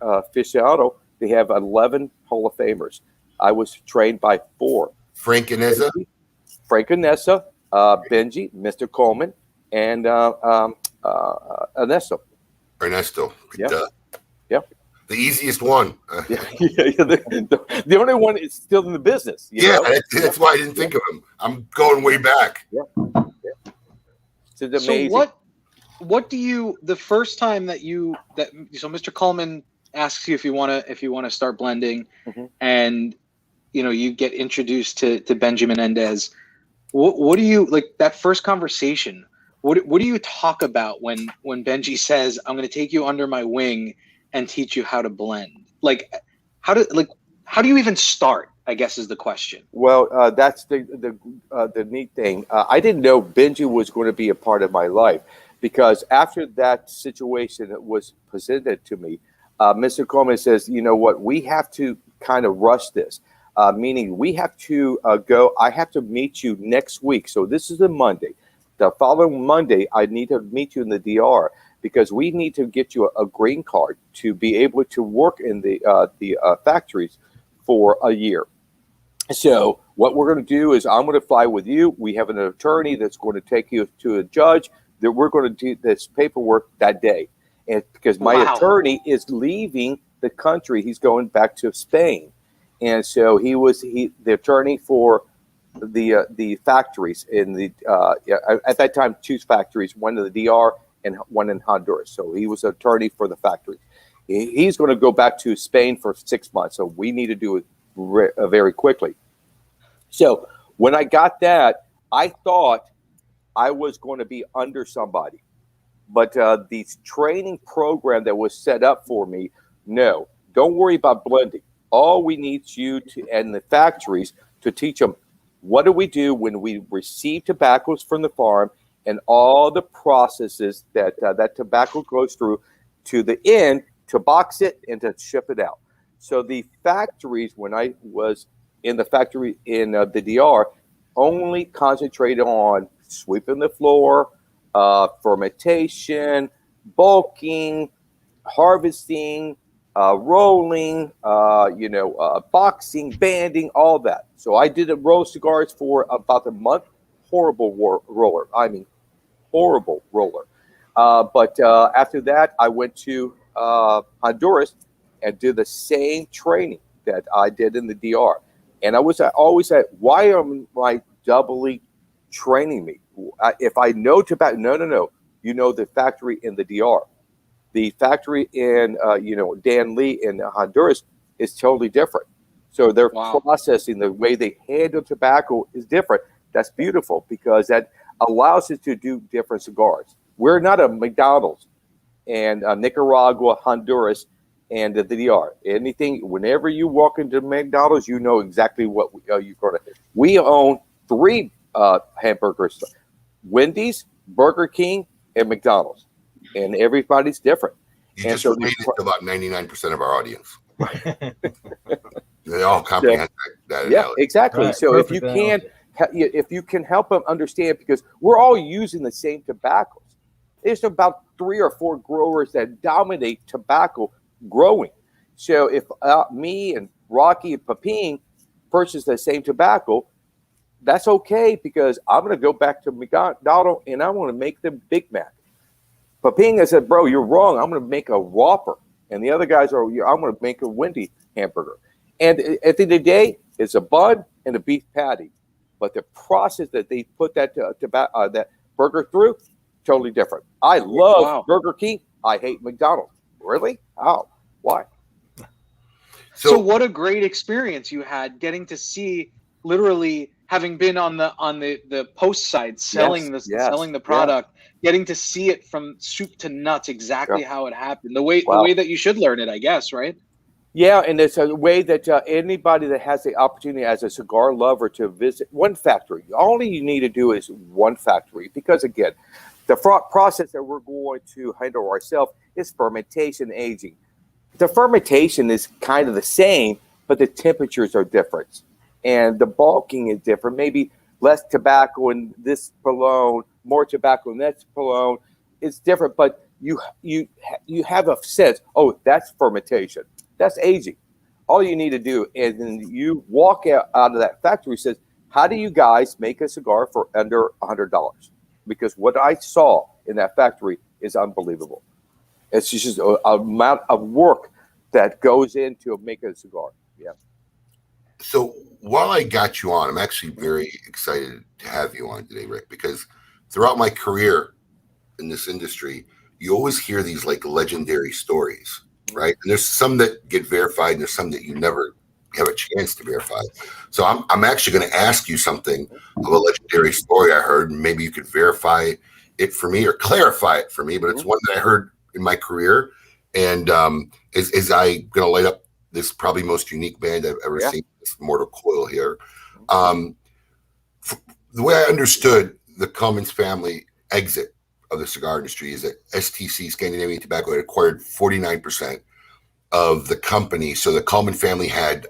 aficionado, they have 11 Hall of Famers. I was trained by 4. Frank Ineza, Benji, Mr. Coleman, and Ernesto. Yeah. Yep. The easiest one. The only one is still in the business. That's why I didn't think of him. I'm going way back. Yeah. It's amazing. So what do you, the first time so Mr. Coleman asks you if you want to start blending, and you get introduced to Benji Menendez. What do you, like, that first conversation? What do you talk about when Benji says, I'm going to take you under my wing and teach you how to blend? Like, how do you even start, I guess, is the question. Well, that's the neat thing. I didn't know Benji was going to be a part of my life, because after that situation that was presented to me, Mr. Coleman says, you know what, we have to kind of rush this, meaning we have to go. I have to meet you next week. So this is a Monday. The following Monday, I need to meet you in the DR, because we need to get you a green card to be able to work in the factories for a year. So what we're going to do is I'm going to fly with you. We have an attorney that's going to take you to a judge, that we're going to do this paperwork that day. And because my attorney is leaving the country, he's going back to Spain. And so the attorney for the factories in the at that time, 2 factories, one in the DR and one in Honduras. So he was attorney for the factory. He's going to go back to Spain for 6 months. So we need to do it very quickly. So when I got that, I thought I was going to be under somebody. But the training program that was set up for me, no, don't worry about blending. All we need you to, and the factories, to teach them, what do we do when we receive tobaccos from the farm and all the processes that that tobacco goes through to the end to box it and to ship it out. So the factories, when I was in the factory in the DR, only concentrated on sweeping the floor, fermentation, bulking, harvesting, rolling, boxing, banding, all that. So I did roll cigars for about a month. Horrible roller. I mean, horrible roller. But after that, I went to Honduras and did the same training that I did in the DR. And I was always at, why am I doubly training me? If I know tobacco, no. You know, the factory in the DR. The factory in, Dan Lee in Honduras is totally different. So their processing, the way they handle tobacco is different. That's beautiful because that allows us to do different cigars. We're not a McDonald's and Nicaragua, Honduras, and the DR. Anything, whenever you walk into McDonald's, you know exactly what you're going to. We own 3 hamburgers: Wendy's, Burger King, and McDonald's, and everybody's different. You just related to about 99% of our audience. They all comprehend that. Yeah, exactly. Right. So perfect. If you can help them understand, because we're all using the same tobaccos. There's about 3 or 4 growers that dominate tobacco growing. So if me and Rocky and Pepin purchase the same tobacco, that's okay, because I'm going to go back to McDonald's and I want to make them Big Mac. Pepin has said, bro, you're wrong. I'm going to make a Whopper. And the other guys are, I'm going to make a Wendy hamburger. And at the end of the day, it's a bun and a beef patty. But the process that they put that that burger through, totally different. I love Burger King. I hate McDonald's. Really? How? Why? So what a great experience you had getting to see, literally having been on the post side selling selling the product, getting to see it from soup to nuts, exactly how it happened, the way that you should learn it, I guess, right? Yeah, and it's a way that anybody that has the opportunity as a cigar lover to visit one factory, all you need to do is one factory, because again, the process that we're going to handle ourselves is fermentation, aging. The fermentation is kind of the same, but the temperatures are different. And the bulking is different. Maybe less tobacco in this Polone, more tobacco in that Polone. It's different, but you have a sense, oh, that's fermentation. That's aging. All you need to do is then you walk out of that factory, says, how do you guys make a cigar for under $100? Because what I saw in that factory is unbelievable. It's just an amount of work that goes into making a cigar. Yeah. So while I got you on, I'm actually very excited to have you on today, Rick, because throughout my career in this industry, you always hear these like legendary stories, right? And there's some that get verified, and there's some that you never have a chance to verify. So I'm actually going to ask you something of a legendary story I heard, and maybe you could verify it for me or clarify it for me, but it's one that I heard in my career. And is I going to light up this probably most unique band I've ever seen, this Mortal Coil here. The way I understood the Cummins family exit of the cigar industry is that STC, Scandinavian Tobacco, had acquired 49% of the company. So the Cummins family had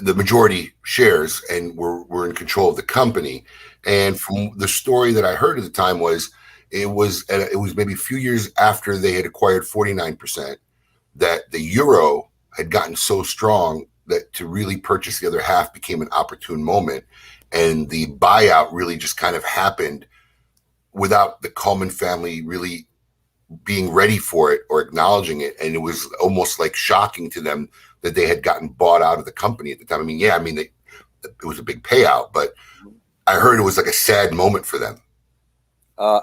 the majority shares and were in control of the company. And from the story that I heard at the time was, it was maybe a few years after they had acquired 49% that the euro had gotten so strong that to really purchase the other half became an opportune moment. And the buyout really just kind of happened without the Coleman family really being ready for it or acknowledging it. And it was almost like shocking to them that they had gotten bought out of the company at the time. It was a big payout, but I heard it was like a sad moment for them.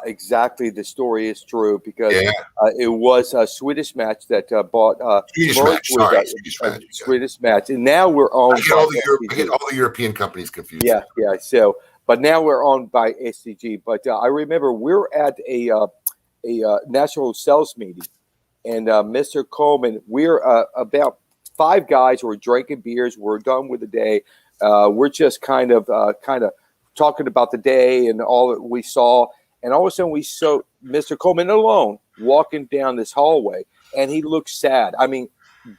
Exactly. The story is true because it was a Swedish Match that bought Swedish Match. And now we're owned. I get all the European companies confused. Yeah. So, but now we're owned by SCG. But I remember we were at a national sales meeting, and Mr. Coleman, we're about 5 guys who were drinking beers. We're done with the day. We're just kind of talking about the day and all that we saw. And all of a sudden, we saw Mr. Coleman alone walking down this hallway, and he looked sad. I mean,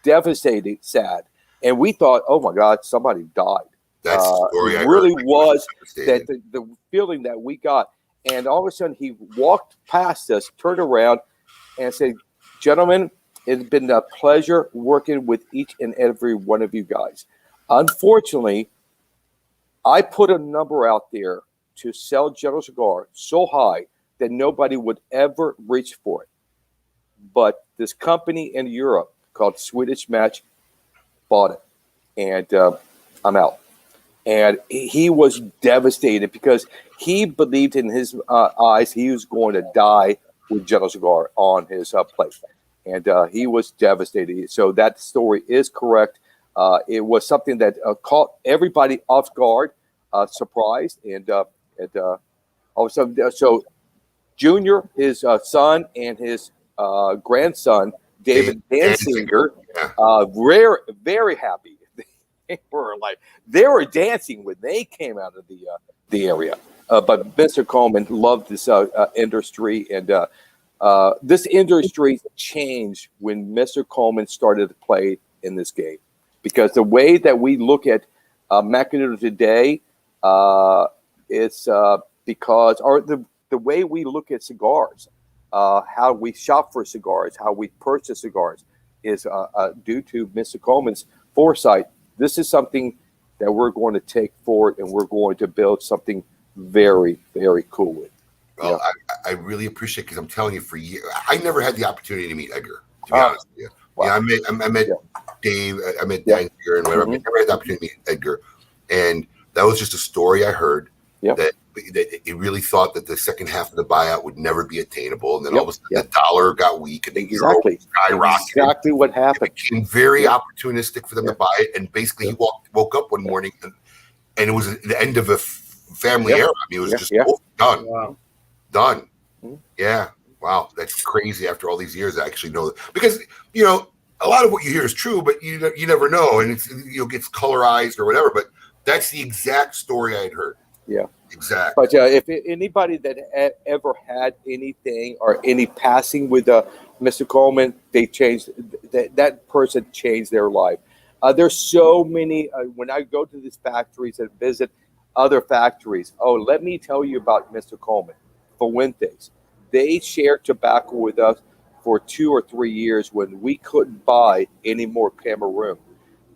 devastated, sad. And we thought, oh my God, somebody died. That's the story. It really was that the feeling that we got. And all of a sudden, he walked past us, turned around, and said, "Gentlemen, it's been a pleasure working with each and every one of you guys. Unfortunately, I put a number out there to sell General Cigar so high that nobody would ever reach for it. But this company in Europe called Swedish Match bought it, and I'm out." And he was devastated because he believed in his eyes he was going to die with General Cigar on his plate. and he was devastated. So that story is correct. It was something that caught everybody off guard, surprised, and also so Junior, his son, and his grandson David Danziger, very happy. They were dancing when they came out of the area. But Mr. Coleman loved this industry, and this industry changed when Mr. Coleman started to play in this game, because the way that we look at Macanudo today is because the way we look at cigars, how we shop for cigars, how we purchase cigars, is due to Mr. Coleman's foresight. This is something that we're going to take forward, and we're going to build something very, very cool with. Well, I really appreciate it, because I'm telling you, for years, I never had the opportunity to meet Edgar, to be honest with you. Wow. Yeah, I met Dave, I met Dan here and whatever. I never had the opportunity to meet Edgar. And that was just a story I heard that it really thought that the second half of the buyout would never be attainable. And then all of a sudden the dollar got weak and the euro skyrocketed. Exactly what happened. It became very opportunistic for them to buy it. And basically he woke up one morning and it was the end of a family era. I mean, it was just done. Wow. Done. Yeah. Wow. That's crazy after all these years. I actually know that. Because, you know, a lot of what you hear is true, but you never know. And it's, gets colorized or whatever. But that's the exact story I had heard. Yeah. Exactly. But if anybody that ever had anything or any passing with Mr. Coleman, they changed, that person changed their life. There's so many, when I go to these factories and visit other factories, let me tell you about Mr. Coleman. Fuentes, they shared tobacco with us for 2 or 3 years when we couldn't buy any more Cameroon.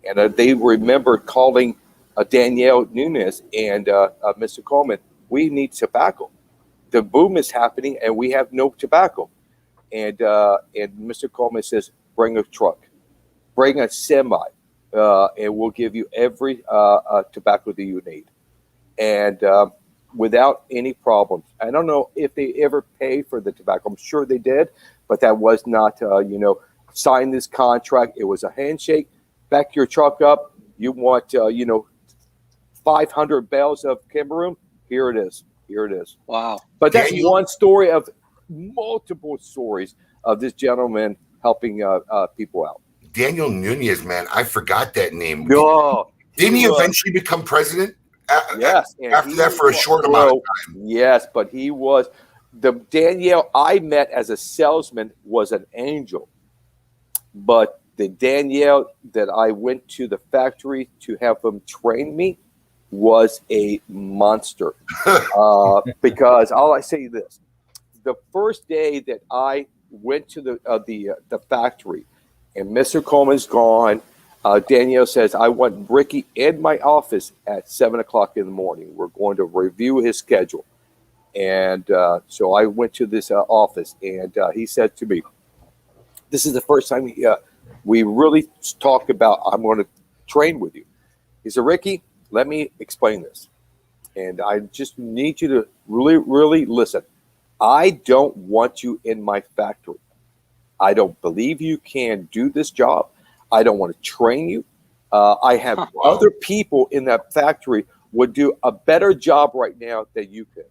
And they remember calling Danielle Nunes and Mr. Coleman, we need tobacco. The boom is happening and we have no tobacco. And Mr. Coleman says, bring a truck, bring a semi, and we'll give you every tobacco that you need. And without any problems. I don't know if they ever paid for the tobacco. I'm sure they did, but that was not, sign this contract. It was a handshake. Back your truck up. You want, 500 bales of Cameroon? Here it is. Here it is. Wow. But that's one story of multiple stories of this gentleman helping people out. Daniel Nunez, man, I forgot that name. No, Didn't he eventually become president? Yes. After that, for a short amount of time. Yes, but he was the Danielle I met as a salesman was an angel, but the Danielle that I went to the factory to have them train me was a monster. Because I say this: the first day that I went to the factory, and Mr. Coleman's gone. Danielle says, I want Ricky in my office at 7 o'clock in the morning. We're going to review his schedule. And so I went to this office, and he said to me, this is the first time we really talked about, I'm going to train with you. He said, Ricky, let me explain this. And I just need you to really, really listen. I don't want you in my factory. I don't believe you can do this job. I don't want to train you. I have other people in that factory would do a better job right now than you could.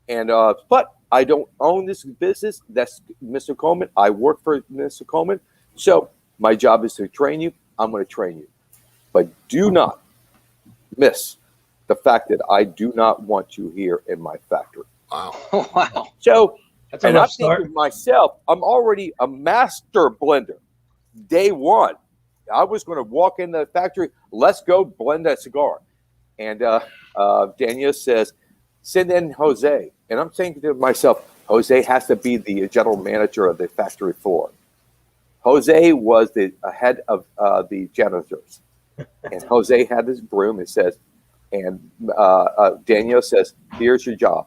And but I don't own this business. That's Mr. Coleman. I work for Mr. Coleman. So my job is to train you. I'm going to train you. But do not miss the fact that I do not want you here in my factory. Wow. Wow. So That's a and rough I'm start. thinking to myself, I'm already a master blender. Day one. I was going to walk in the factory. Let's go blend that cigar. And Daniel says, send in Jose. And I'm thinking to myself, Jose has to be the general manager of the factory floor. Jose was the head of the janitors. And Jose had his broom. It says, and Daniel says, here's your job.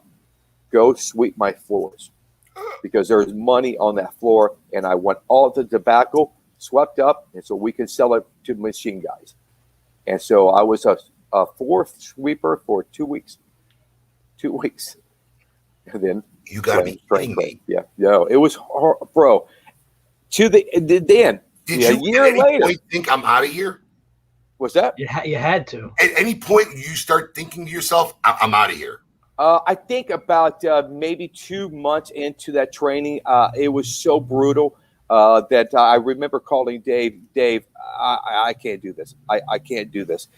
Go sweep my floors. Because there's money on that floor. And I want all the tobacco swept up, and so we can sell it to machine guys. And so I was a fourth sweeper for 2 weeks. 2 weeks. And then you got to be kidding me. Yeah, no, it was hard, bro. to the end. Did a you year at any later point think I'm out of here? What's that? You had to. At any point you start thinking to yourself, I'm out of here? I think about maybe 2 months into that training, it was so brutal that I remember calling Dave. Dave, I can't do this. I can't do this.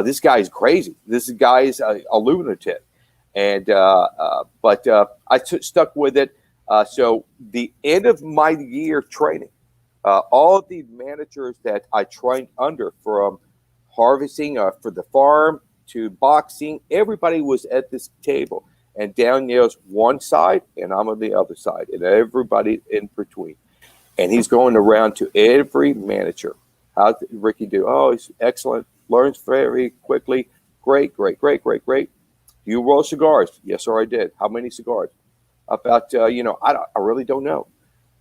This guy is crazy. This guy is a lunatic. And but I stuck with it. So the end of my year training, all of the managers that I trained under, from harvesting for the farm to boxing, everybody was at this table. And Daniel's one side, and I'm on the other side, and everybody in between. And he's going around to every manager. How did Ricky do? Oh, he's excellent. Learns very quickly. Great. You roll cigars? Yes, sir, I did. How many cigars? About, I really don't know.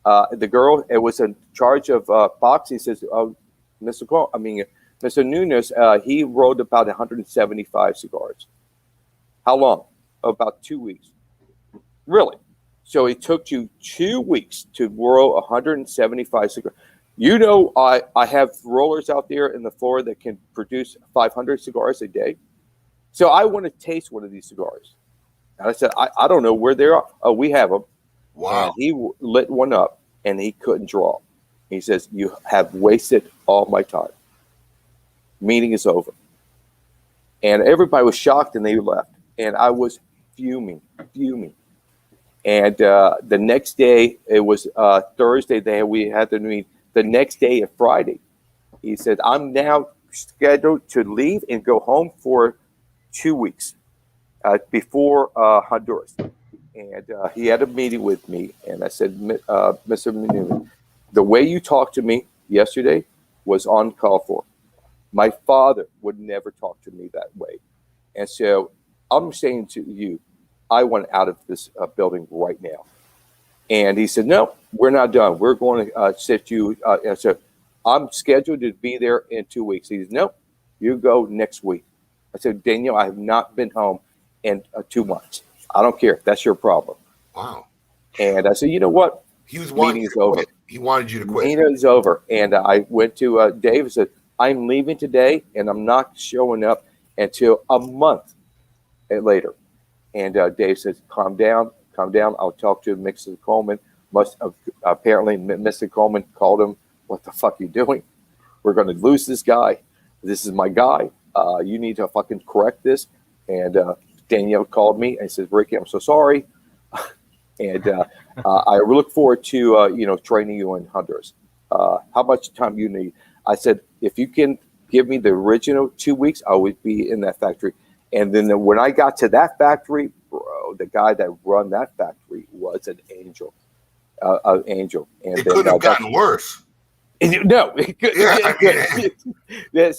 The girl, it was in charge of boxing, says, oh, Mr. Nunes, he rolled about 175 cigars. How long? About 2 weeks. Really? So it took you 2 weeks to roll 175 cigars. I have rollers out there in the floor that can produce 500 cigars a day. So I want to taste one of these cigars. And I said, I don't know where they are. Oh, we have them. Wow. And he lit one up, and he couldn't draw. He says, you have wasted all my time. Meeting is over. And everybody was shocked, and they left. And I was fuming. And the next day, it was Thursday, we had the meeting. The next day, Friday, he said, I'm now scheduled to leave and go home for 2 weeks before Honduras. And he had a meeting with me, and I said, Mr. Menounos, the way you talked to me yesterday was uncalled for. My father would never talk to me that way. And so I'm saying to you, I want out of this building right now. And he said, no, we're not done. We're going to set you. So I'm scheduled to be there in 2 weeks. He said, no, you go next week. I said, Daniel, I have not been home in 2 months. I don't care. That's your problem. Wow. And I said, you know what? He was wanting you to quit. He wanted you to quit. Meeting is over. And I went to Dave and said, I'm leaving today, and I'm not showing up until a month later. And Dave says, calm down. I'll talk to Mr. Coleman. Apparently, Mr. Coleman called him, what the fuck are you doing? We're going to lose this guy. This is my guy. You need to fucking correct this. And Danielle called me and says, Ricky, I'm so sorry. And I look forward to, training you in Honduras. How much time you need? I said, if you can give me the original 2 weeks, I would be in that factory. And then when I got to that factory, bro, the guy that run that factory was an angel. And it could have gotten worse. No. Yeah,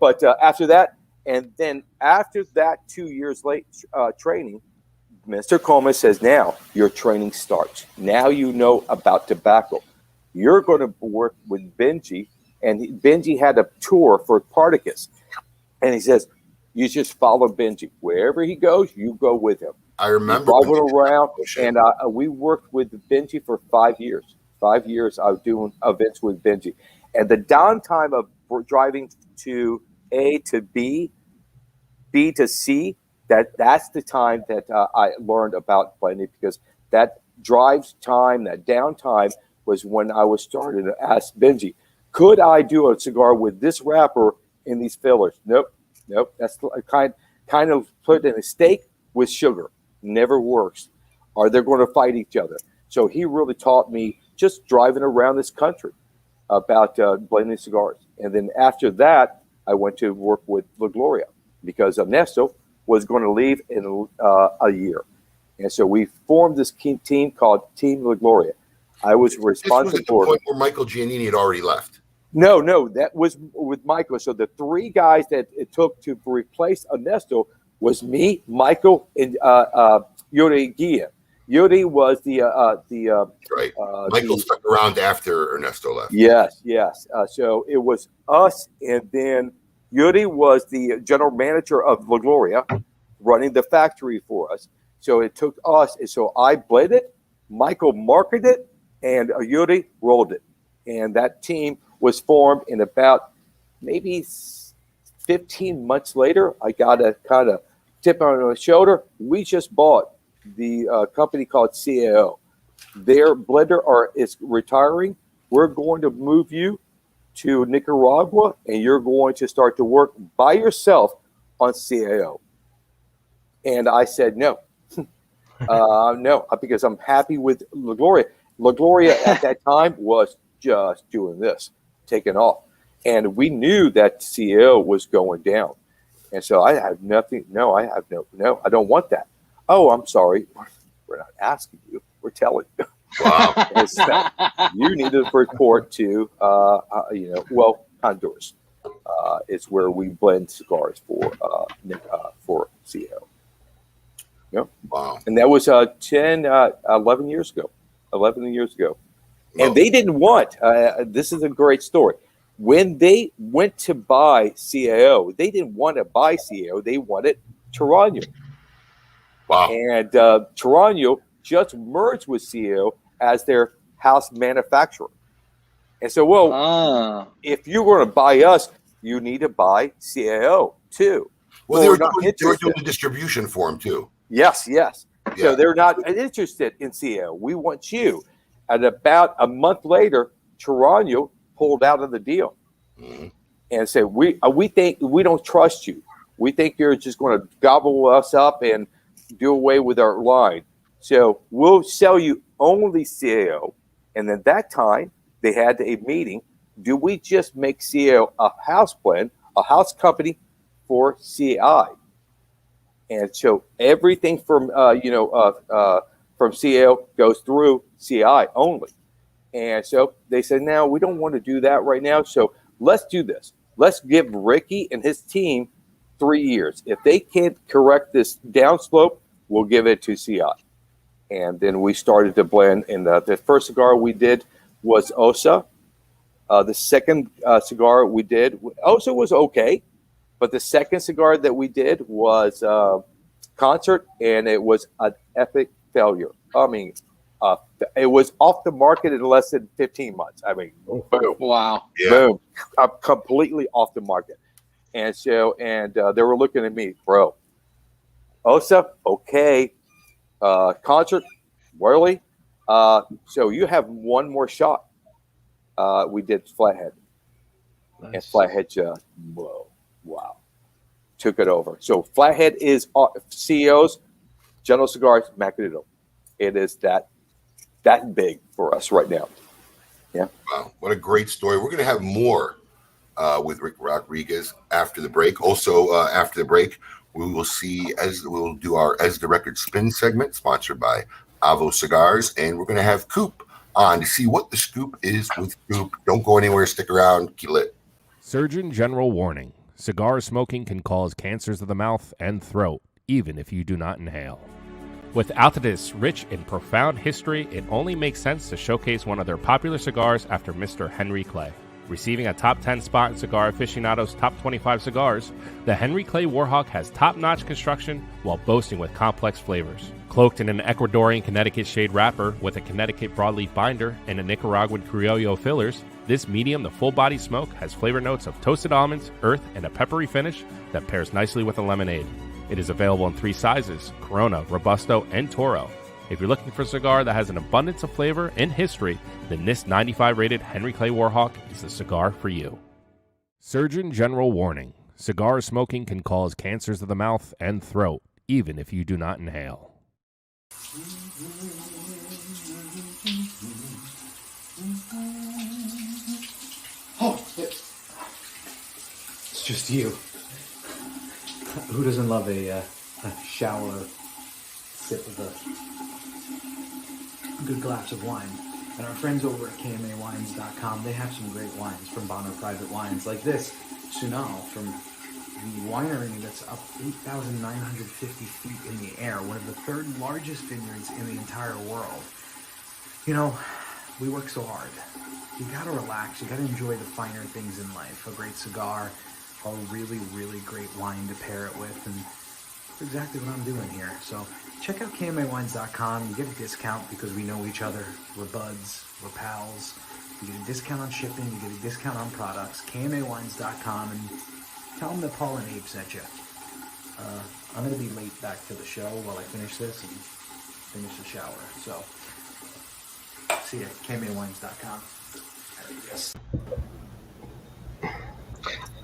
but after that, and then after that 2 years late training, Mr. Coleman says, now your training starts. Now you know about tobacco. You're going to work with Benji. And Benji had a tour for Spartacus. And he says, you just follow Benji. Wherever he goes, you go with him. I remember. Driving around. And we worked with Benji for 5 years. 5 years I was doing events with Benji. And the downtime of driving to A to B, B to C, that's the time that I learned about blending, because that drives time, that downtime was when I was starting to ask Benji, could I do a cigar with this wrapper in these fillers? Nope. That's kind of put in a steak with sugar. Never works. Are they going to fight each other? So he really taught me just driving around this country about blending cigars. And then after that, I went to work with La Gloria because Ernesto was going to leave in a year. And so we formed this team called Team La Gloria. I was responsible for. This was at the point where Michael Giannini had already left. No, that was with Michael. So the three guys that it took to replace Ernesto was me, Michael, and Yuri Guia. Yuri was the right. Michael stuck around after Ernesto left. Yes. So it was us, and then Yuri was the general manager of La Gloria, running the factory for us. So it took us, and so I blended it, Michael marketed it, and Yuri rolled it. And that team was formed in about maybe 15 months later. I got a kind of tip on the shoulder. We just bought the company called CAO. Their blender is retiring. We're going to move you to Nicaragua, and you're going to start to work by yourself on CAO. And I said no. No, because I'm happy with La Gloria. La Gloria at that time was just doing this, taking off. And we knew that CAO was going down. And so I have nothing. No, I don't want that. Oh, I'm sorry. We're not asking you. We're telling you. Wow. You need to report to, Honduras. It's where we blend cigars for CAO. Yep. Wow. And that was 11 years ago. 11 years ago. And they didn't want, this is a great story. When they went to buy CAO, they didn't want to buy CAO. They wanted Toronjo. Wow. And Toronjo just merged with CAO as their house manufacturer. And so, if you were to buy us, you need to buy CAO too. Well, they were doing the distribution for them too. Yes. Yeah. So they're not interested in CAO. We want you. And about a month later, Toronjo pulled out of the deal and said, we think we don't trust you. We think you're just going to gobble us up and do away with our line. So we'll sell you only CAO. And at that time, they had a meeting. Do we just make CAO a house blend, a house company for CI? And so everything from CAO goes through CI only. And so they said, no, we don't want to do that right now. So let's do this. Let's give Ricky and his team 3 years. If they can't correct this downslope, we'll give it to CI. And then we started to blend. And the first cigar we did was Osa. The second cigar we did, Osa was okay. But the second cigar that we did was Concert, and it was an epic failure. I mean, it was off the market in less than 15 months. I mean, boom. Wow. Yeah. Boom. Completely off the market. And so, they were looking at me, bro. Osa, okay. Concert, really? So you have one more shot. We did Flathead. Nice. And Flathead just, whoa, wow. Took it over. So Flathead is CEO's General Cigars Macanudo. It is that big for us right now. Yeah. Wow, what a great story. We're going to have more with Rick Rodriguez after the break. Also, after the break, we will do our As the Record Spin segment, sponsored by Avo Cigars, and we're going to have Coop on to see what the scoop is with Coop. Don't go anywhere. Stick around. Keep lit. Surgeon General warning. Cigar smoking can cause cancers of the mouth and throat, even if you do not inhale. Without this rich and profound history, it only makes sense to showcase one of their popular cigars after Mr. Henry Clay. Receiving a top 10 spot in Cigar Aficionado's top 25 cigars, the Henry Clay Warhawk has top-notch construction while boasting with complex flavors. Cloaked in an Ecuadorian Connecticut shade wrapper with a Connecticut broadleaf binder and a Nicaraguan Criollo fillers, this medium to full-body smoke has flavor notes of toasted almonds, earth, and a peppery finish that pairs nicely with a lemonade. It is available in 3 sizes, Corona, Robusto, and Toro. If you're looking for a cigar that has an abundance of flavor and history, then this 95-rated Henry Clay Warhawk is the cigar for you. Surgeon General warning. Cigar smoking can cause cancers of the mouth and throat, even if you do not inhale. Oh, it's just you. Who doesn't love a shower sip of a good glass of wine? And our friends over at KMAWines.com, they have some great wines from Bonner Private Wines, like this Sunal from the winery that's up 8,950 feet in the air, one of the 3rd largest vineyards in the entire world. You know, we work so hard. You gotta relax, you gotta enjoy the finer things in life. A great cigar, a really, really great wine to pair it with, and that's exactly what I'm doing here. So check out KMAWines.com. You get a discount because we know each other. We're buds, we're pals, You get a discount on shipping. You get a discount on products. KMAWines.com, and tell them that Paul and Abe sent you. I'm going to be late back to the show while I finish this and finish the shower. So, see you at KMAWines.com. Yes.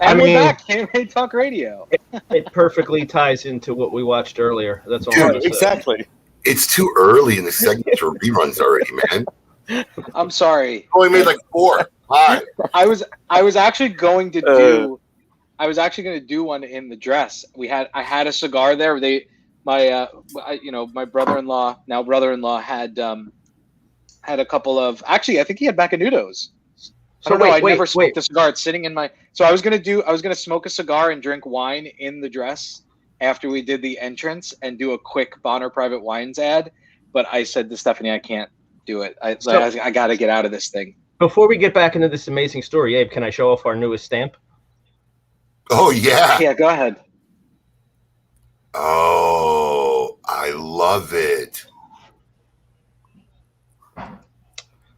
And we're back, KMA Talk Radio. It perfectly ties into what we watched earlier. That's all I'm going to say. Exactly. It's too early in the segment for reruns already, man. I'm sorry. Only made like 4, 5. I was actually going to do. I was actually going to do one in the dress. I had a cigar there. My brother-in-law, now brother-in-law, had a couple of. Actually, I think he had Bacanudos. I don't know. I never smoked a cigar. It's sitting in my. So I was gonna smoke a cigar and drink wine in the dress after we did the entrance and do a quick Bonner Private Wines ad. But I said to Stephanie, I can't do it. I got to get out of this thing. Before we get back into this amazing story, Abe, can I show off our newest stamp? Oh yeah. Yeah, go ahead. Oh, I love it.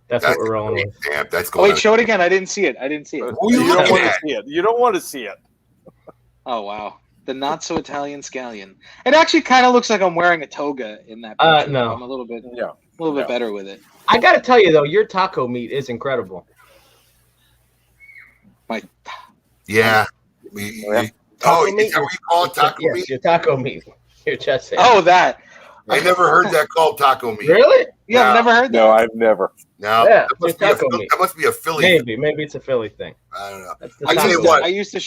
That's what we're rolling with. Damn, that's going. Wait, show it again. I didn't see it. Oh, you don't want to see it. You don't want to see it. Oh wow, the not so Italian scallion. It actually kind of looks like I'm wearing a toga in that picture. No, I'm a little bit better with it. I got to tell you though, your taco meat is incredible. Yeah. Is that what you call it, taco meat? Yes, your taco meat. Your chest. Oh, that. I never heard that called taco meat. Really? Yeah, I've never heard that. No, I've never. No, yeah, that must be a Philly. Maybe it's a Philly thing. I don't know. I tell you what. I used to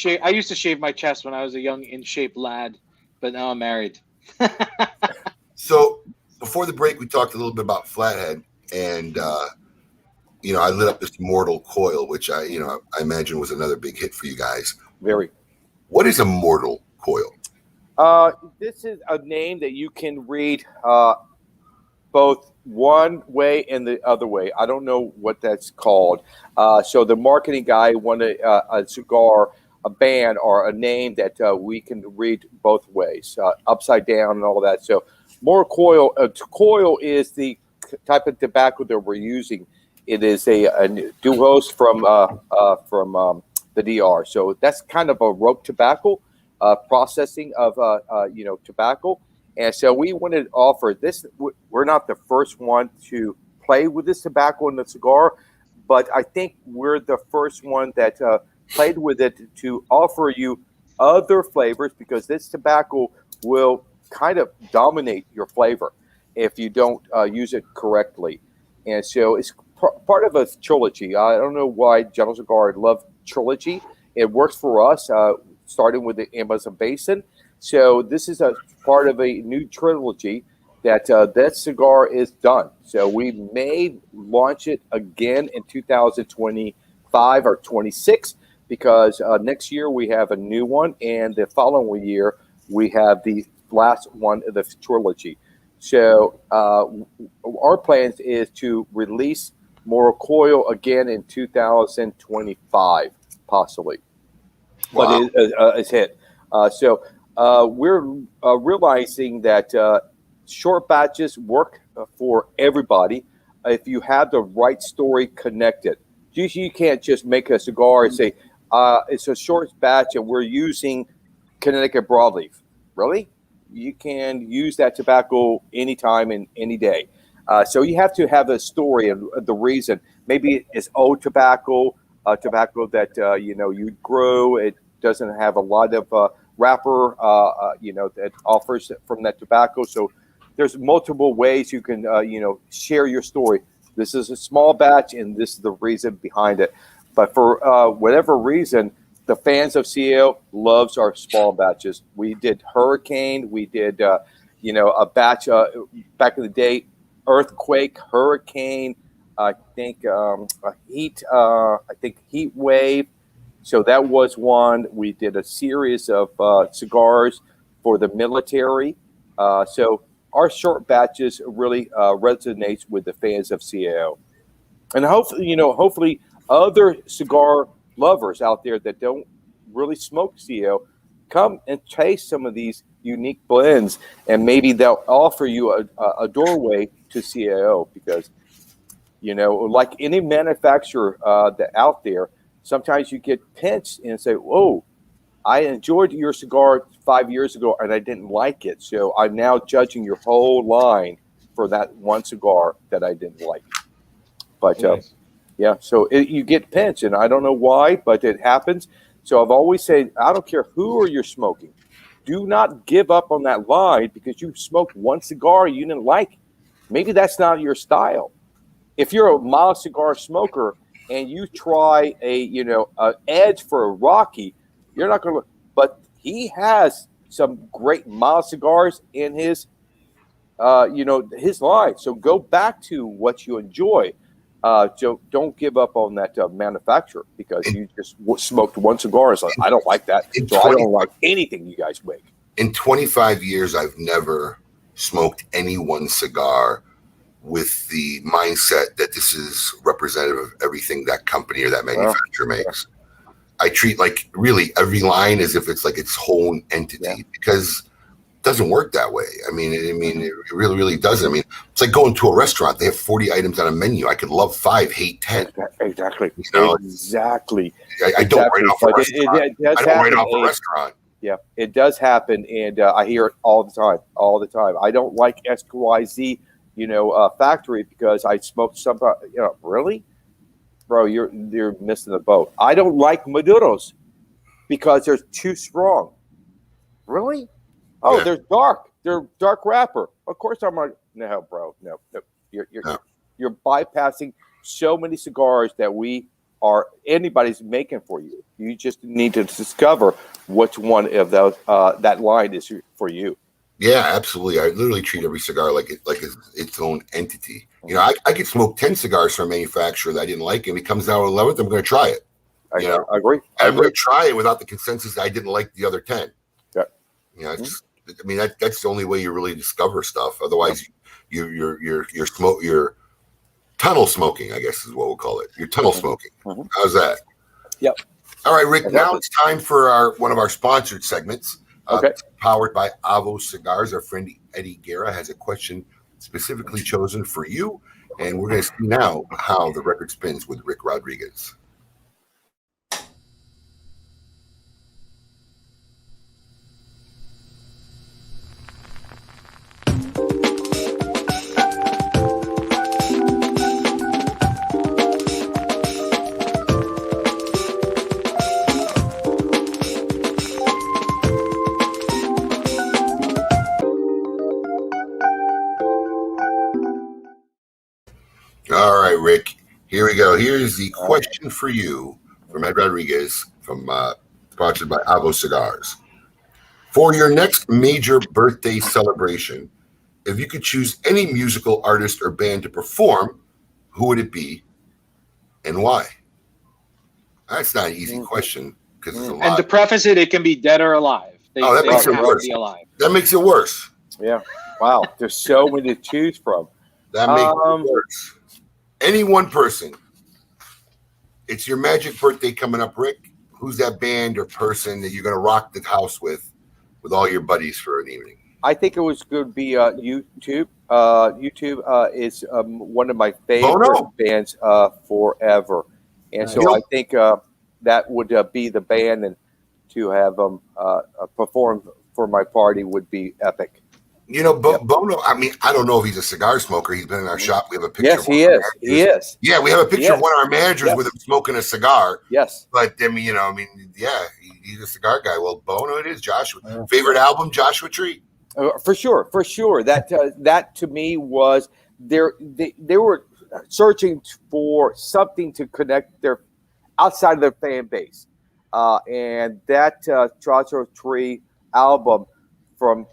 shave my chest when I was a young, in shape lad, but now I'm married. So before the break, we talked a little bit about Flathead, and I lit up this Mortal Coil, which I imagine was another big hit for you guys. Very. What is a Mortal Coil? This is a name that you can read both one way and the other way. I don't know what that's called. So the marketing guy wanted a cigar, a band, or a name that we can read both ways, upside down and all that. So Mortal Coil, coil is the type of tobacco that we're using. It is a Duos from the DR. So that's kind of a rope tobacco. Processing of tobacco, and so we wanted to offer this. We're not the first one to play with this tobacco in the cigar, but I think we're the first one that played with it to offer you other flavors, because this tobacco will kind of dominate your flavor if you don't use it correctly. And so it's part of a trilogy. I don't know why General Cigar love trilogy. It works for us. Starting with the Amazon Basin. So this is a part of a new trilogy that cigar is done. So we may launch it again in 2025 or 26, because next year we have a new one, and the following year we have the last one of the trilogy. So our plans is to release Mortal Coil again in 2025, possibly. Wow. But it's hit. So we're realizing that short batches work for everybody if you have the right story connected. You can't just make a cigar and say, it's a short batch and we're using Connecticut broadleaf. Really? You can use that tobacco anytime and any day. So you have to have a story and the reason. Maybe it's old tobacco, tobacco that you grow. It doesn't have a lot of wrapper, that offers from that tobacco. So there's multiple ways you can, share your story. This is a small batch, and this is the reason behind it. But for whatever reason, the fans of CAO loves our small batches. We did Hurricane. We did, a batch back in the day, Earthquake, Hurricane. I think Heat Wave. So that was one. We did a series of cigars for the military. So our short batches really resonates with the fans of CAO. And hopefully other cigar lovers out there that don't really smoke CAO come and taste some of these unique blends, and maybe they'll offer you a doorway to CAO, because Like any manufacturer that out there, sometimes you get pinched and say, "Whoa, I enjoyed your cigar 5 years ago and I didn't like it, so I'm now judging your whole line for that one cigar that I didn't like." But so you get pinched, and I don't know why, but it happens. So I've always said, I don't care who are you smoking, do not give up on that line because you smoked one cigar you didn't like. Maybe that's not your style. If you're a mild cigar smoker and you try a edge for a Rocky, you're not going to. But he has some great mild cigars in his, his line. So go back to what you enjoy. So don't give up on that manufacturer because you just smoked one cigar. And it's like, I don't like that. So I don't like anything you guys make. In 25 years, I've never smoked any one cigar with the mindset that this is representative of everything that company or that manufacturer makes. I treat like really every line as if it's like its whole entity because it doesn't work that way. I mean, it really, really doesn't. I mean, it's like going to a restaurant. They have 40 items on a menu. I could love 5, hate 10. Exactly. Exactly. I don't write off a restaurant. I don't write off a restaurant. Yeah, it does happen, and I hear it all the time. I don't like XYZ, factory because I smoked some. Really, bro, you're missing the boat. I don't like Maduros because they're too strong. Really? Oh, they're dark. They're dark wrapper. Of course, I'm like, no, bro, no. You're bypassing so many cigars that anybody's making for you. You just need to discover which one of those that line is for you. Yeah, absolutely. I literally treat every cigar like it's its own entity. I could smoke 10 cigars from a manufacturer that I didn't like, and if it comes down to 11th, I'm going to try it. I agree. I'm going to try it without the consensus that I didn't like the other 10. Yeah. That's the only way you really discover stuff. Otherwise, you're tunnel smoking, I guess is what we'll call it. You're tunnel smoking. How's that? Yep. All right, Rick. Now it's time for one of our sponsored segments. Powered by Avo Cigars. Our friend Eddie Guerra has a question specifically chosen for you, and we're going to see now how the record spins with Rick Rodriguez. All right, Rick, here we go. Here's the question for you from Ed Rodriguez, sponsored by Avo Cigars. For your next major birthday celebration, if you could choose any musical artist or band to perform, who would it be and why? That's not an easy question because it's a lot. And to preface it, it can be dead or alive. That makes it worse. That makes it worse. Yeah. Wow. There's so many to choose from. That makes it worse. Any one person. It's your magic birthday coming up, Rick. Who's that band or person that you're going to rock the house with all your buddies for an evening? I think it was going to be YouTube. YouTube is one of my favorite bands forever. And so I think that would be the band, and to have them perform for my party would be epic. Bono, I mean, I don't know if he's a cigar smoker. He's been in our shop. We have a picture. Yes, he is. He is. Yeah, we have a picture of one of our managers with him smoking a cigar. Yes. But, he's a cigar guy. Well, Bono it is. Joshua. Favorite album, Joshua Tree? For sure. That to me was, they were searching for something to connect their outside of their fan base. And that Joshua Tree album from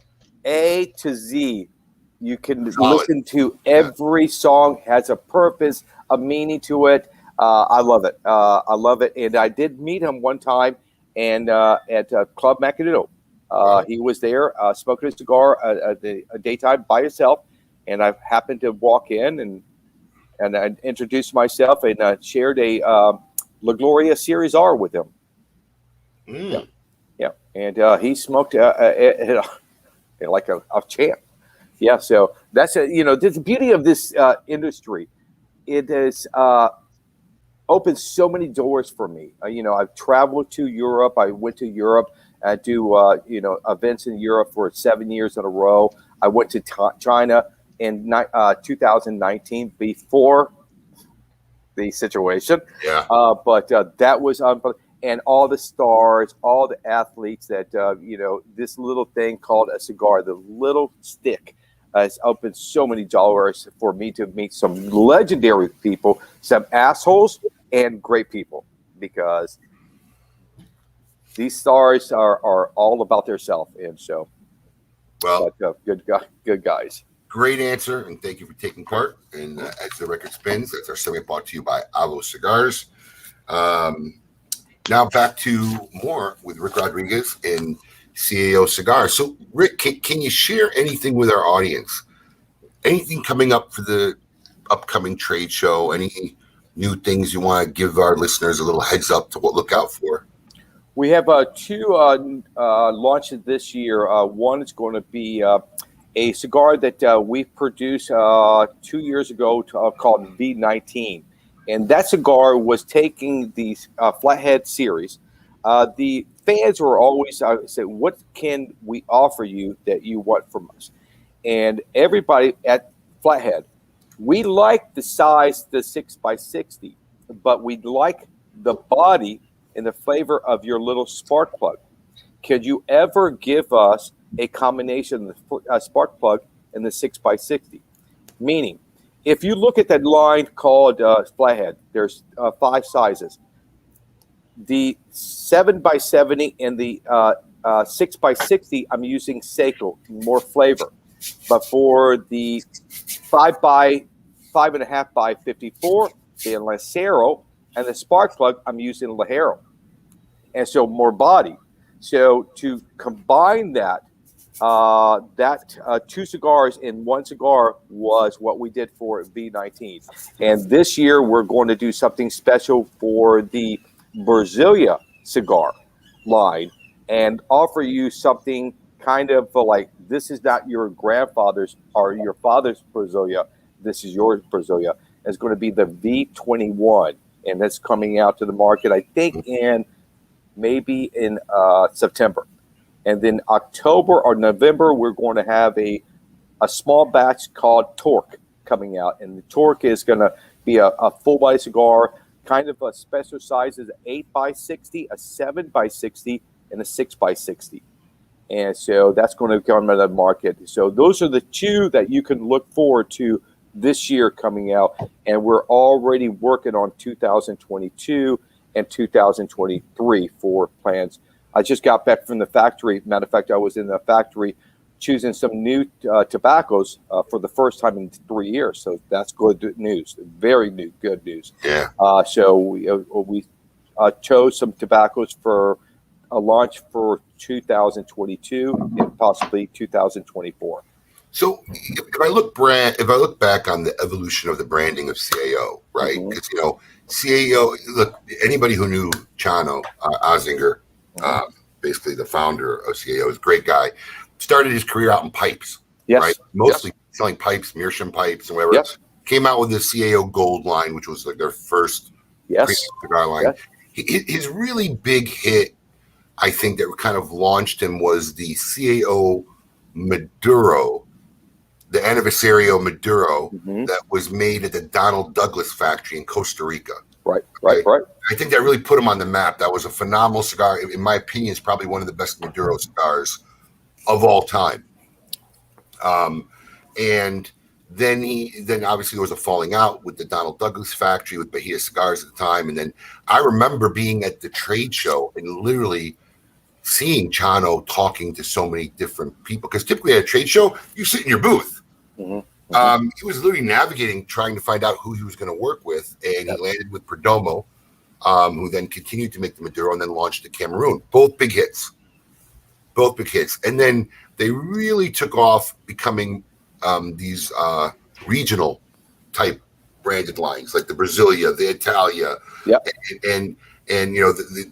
A to Z, you can listen to every song, has a purpose, a meaning to it. I love it. And I did meet him one time and at Club Macanudo. He was there smoking a cigar a daytime by himself, and I happened to walk in and I introduced myself and shared a La Gloria Series R with him. Yeah. And he smoked like a champ. Yeah, so that's that's the beauty of this industry. it has opened so many doors for me. I've traveled to Europe. I went to Europe. I do events in Europe for 7 years in a row. I went to China in 2019 before the situation. Yeah. But that was and all the stars, all the athletes that this little thing called a cigar, the little stick, has opened so many doors for me to meet some legendary people, some assholes, and great people, because these stars are all about themselves. And so, good guys. Great answer, and thank you for taking part. And as the record spins, that's our segment brought to you by Avo Cigars. Now back to more with Rick Rodriguez and CAO Cigars. So, Rick, can you share anything with our audience? Anything coming up for the upcoming trade show? Any new things you want to give our listeners a little heads up to what look out for? We have two launches this year. One is going to be a cigar that we produced 2 years ago called V19. And that cigar was taking the Flathead series. The fans were always said, what can we offer you that you want from us? And everybody at Flathead, we like the size, the 6x60, but we like the body and the flavor of your little spark plug. Could you ever give us a combination of the spark plug and the 6x60? Meaning, if you look at that line called Flathead, there's 5 sizes. The 7x70 and the 6x60, I'm using Seiko, more flavor. But for the 5.5 by 54, the Lancero, and the spark plug, I'm using Ligero. And so more body. So to combine that, two cigars in one cigar was what we did for V19. And this year we're going to do something special for the Brasilia cigar line and offer you something kind of like, this is not your grandfather's or your father's Brasilia. This is your Brasilia. It's going to be the V21. And that's coming out to the market, I think, maybe in September. And then October or November, we're going to have a small batch called Torque coming out. And the Torque is going to be a full body cigar, kind of a special size is 8x60, a 7x60, and a 6x60. And so that's going to come to the market. So those are the two that you can look forward to this year coming out. And we're already working on 2022 and 2023 for plans. I just got back from the factory. Matter of fact, I was in the factory choosing some new tobaccos for the first time in 3 years. So that's good news. Very good news. Yeah. So we chose some tobaccos for a launch for 2022 and possibly 2024. So if I look back on the evolution of the branding of CAO, right? Because CAO. Look, anybody who knew Chano Ozinger, basically the founder of CAO, is a great guy. Started his career out in pipes, right? Mostly selling pipes, meerschaum pipes, and whatever. Yes. Came out with the CAO Gold line, which was like their first cigar line. Yes. His really big hit, I think, that kind of launched him was the CAO Maduro, the Aniversario Maduro that was made at the Donald Douglas factory in Costa Rica. Right. I think that really put him on the map. That was a phenomenal cigar. In my opinion, it's probably one of the best Maduro cigars of all time. And then obviously there was a falling out with the Donald Douglas factory with Bahia Cigars at the time. And then I remember being at the trade show and literally seeing Chano talking to so many different people, because typically at a trade show, you sit in your booth. He was literally navigating, trying to find out who he was going to work with, and he landed with Perdomo, who then continued to make the Maduro and then launched the Cameroon. Both big hits. And then they really took off, becoming these regional type branded lines, like the Brasilia, the Italia, and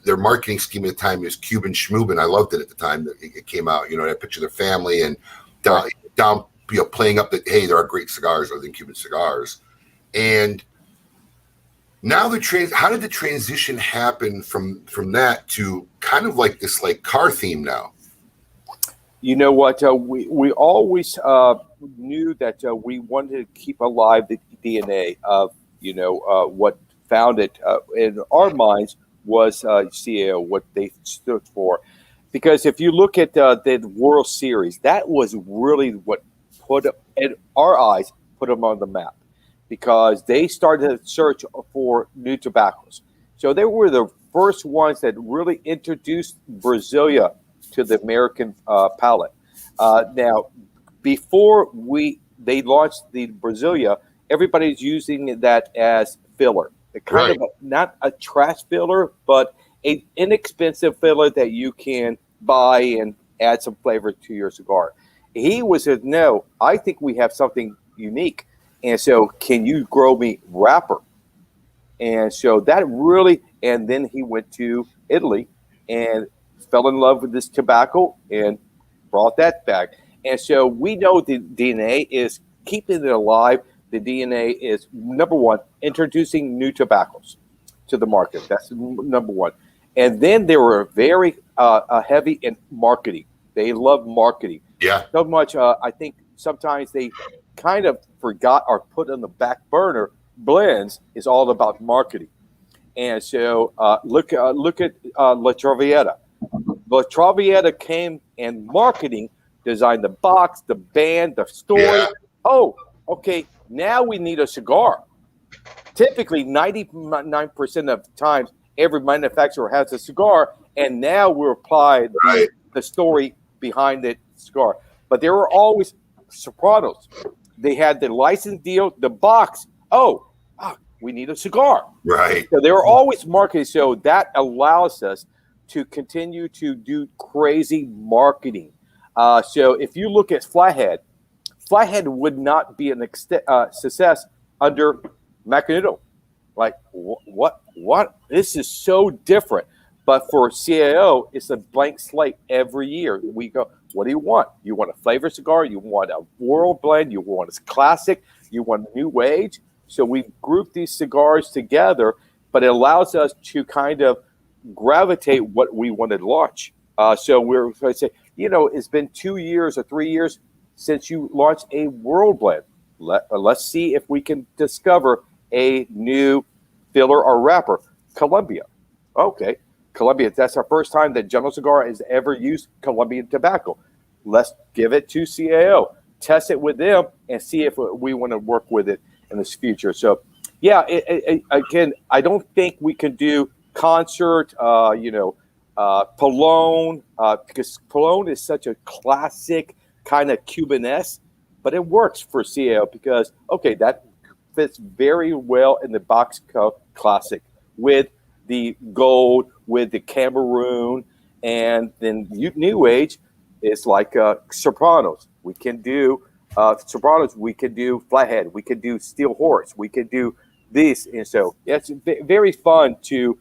their marketing scheme at the time is Cuban Schmooben. I loved it at the time that it came out. That picture of their family and down playing up that, hey, there are great cigars other than Cuban cigars. And Now how did the transition happen from that to kind of like this like car theme now? You know what? We always knew that we wanted to keep alive the DNA of what founded in our minds was CAO, what they stood for. Because if you look at the World Series, that was really what put in our eyes put them on the map. Because they started to search for new tobaccos. So they were the first ones that really introduced Brasilia to the American palate. Now, before they launched the Brasilia, everybody's using that as filler. Kind of not a trash filler, but an inexpensive filler that you can buy and add some flavor to your cigar. He said, no, I think we have something unique. And so, can you grow me wrapper? And so that really, and then he went to Italy and fell in love with this tobacco and brought that back. And so we know the DNA is keeping it alive. The DNA is, number one, introducing new tobaccos to the market. That's number one. And then they were very heavy in marketing. They love marketing. Yeah. So much, I think sometimes they kind of forgot or put on the back burner. Blends is all about marketing. And so look at La Traviata. La Traviata came and marketing, designed the box, the band, the story. Yeah. Oh, okay, now we need a cigar. Typically, 99% of the times, every manufacturer has a cigar, and now we're applied the story behind the cigar. But there were always Sopranos. They had the license deal, the box. We need a cigar. Right. So they were always marketing. So that allows us to continue to do crazy marketing. So if you look at Flathead would not be an success under Macanudo. Like, what? This is so different. But for CAO, it's a blank slate every year. We go, what do you want? You want a flavor cigar? You want a world blend? You want a classic? You want a new age? So we group these cigars together, but it allows us to kind of gravitate what we want to launch. So we're going to say, it's been 2 years or 3 years since you launched a world blend. Let's see if we can discover a new filler or wrapper. Colombia. Okay. Colombia, that's our first time that General Cigar has ever used Colombian tobacco. Let's give it to CAO, test it with them, and see if we want to work with it in this future. So, yeah, again, I don't think we can do concert, Polone, because Polone is such a classic kind of Cubanesque, but it works for CAO because, okay, that fits very well in the box classic with the gold, with the Cameroon, and then New Age is like Sopranos. We can do Sopranos, we can do Flathead, we can do Steel Horse, we can do this. And so it's very fun to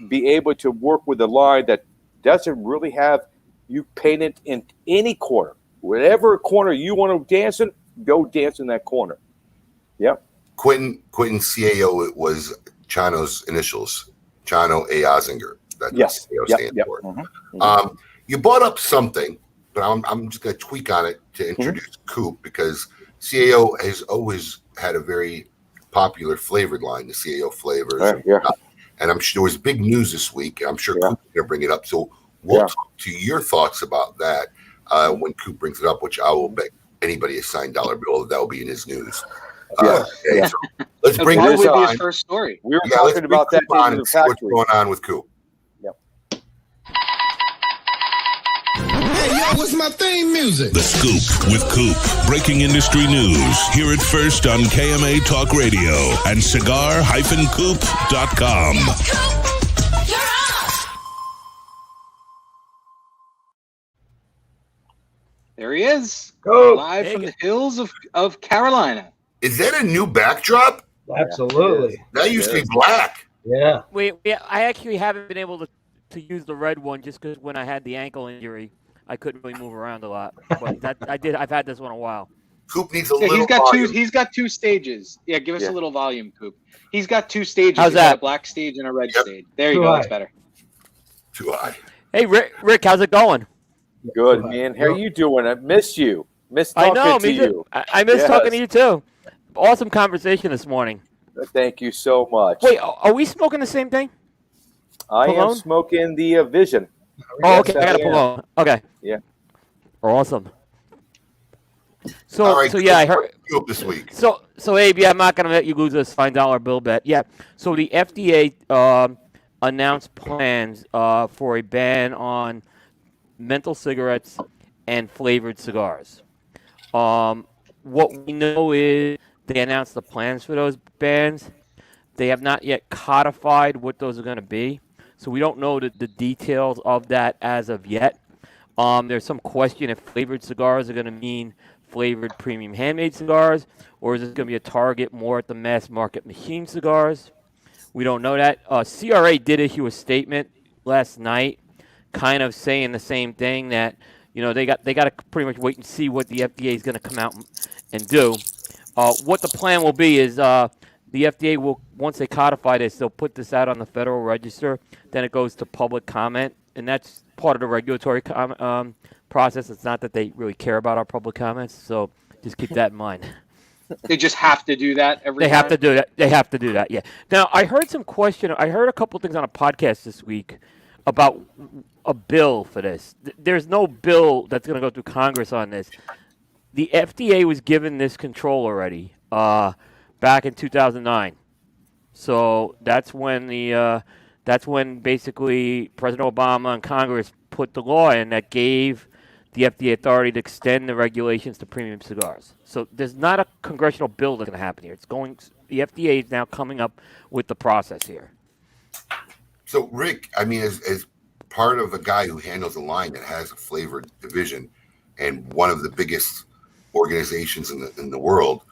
be able to work with a line that doesn't really have you painted in any corner. Whatever corner you want to dance in, go dance in that corner. Yeah. Quentin CAO, it was Chano's initials. Chano A. Ozinger. That's yes. what CAO stands for. Mm-hmm. You brought up something, but I'm just going to tweak on it to introduce Coop, because CAO has always had a very popular flavored line, the CAO flavors. And I'm sure there was big news this week. I'm sure Coop's going to bring it up. So we'll talk to your thoughts about that when Coop brings it up, which I will bet anybody a signed dollar bill that will be in his news. So let's bring that this would on. be his first story. We were talking about that in the factory. What's going on with Coop? Hey, yo, what's my theme music? The Scoop with Coop. Breaking industry news. Hear it first on KMA Talk Radio and cigar-coop.com. There he is. Go. Live from the hills of Carolina. Is that a new backdrop? Absolutely. That used to be black. Yeah. I actually haven't been able to use the red one just because when I had the ankle injury, I couldn't really move around a lot. But I've had this one a while. Coop needs a little. He's got two stages. Yeah, give us a little volume, Coop. He's got two stages. How's He's got that? a black stage and a red stage. There you go. It's better. Too high. Hey, Rick, how's it going? Good, man. How you doing? I miss you. Miss talking to you. I miss talking to you too. Awesome conversation this morning. Thank you so much. Wait, are we smoking the same thing? I am smoking the Vision. Oh, okay. I got a Palone. Okay. Yeah. Awesome. So, All right, I heard this week. So, Abe, I'm not going to let you lose this $5 bill bet. Yeah. So the FDA announced plans for a ban on menthol cigarettes and flavored cigars. What we know is they announced the plans for those bans. They have not yet codified what those are going to be. So we don't know the details of that as of yet. There's some question if flavored cigars are going to mean flavored premium handmade cigars, or is this going to be a target more at the mass market machine cigars? We don't know that. CRA did issue a statement last night kind of saying the same thing, that they got to pretty much wait and see what the FDA is going to come out and do. What the plan will be is the FDA will, once they codify this, they'll put this out on the Federal Register. Then it goes to public comment, and that's part of the regulatory process. It's not that they really care about our public comments, so just keep that in mind. They just have to do that every time? They have to do that. They have to do that, yeah. Now, I heard a couple things on a podcast this week about a bill for this. There's no bill that's going to go through Congress on this. The FDA was given this control already back in 2009. So that's when basically President Obama and Congress put the law in that gave the FDA authority to extend the regulations to premium cigars. So there's not a congressional bill that's going to happen here. The FDA is now coming up with the process here. So, Rick, I mean, as part of a guy who handles a line that has a flavored division and one of the biggest organizations in the world,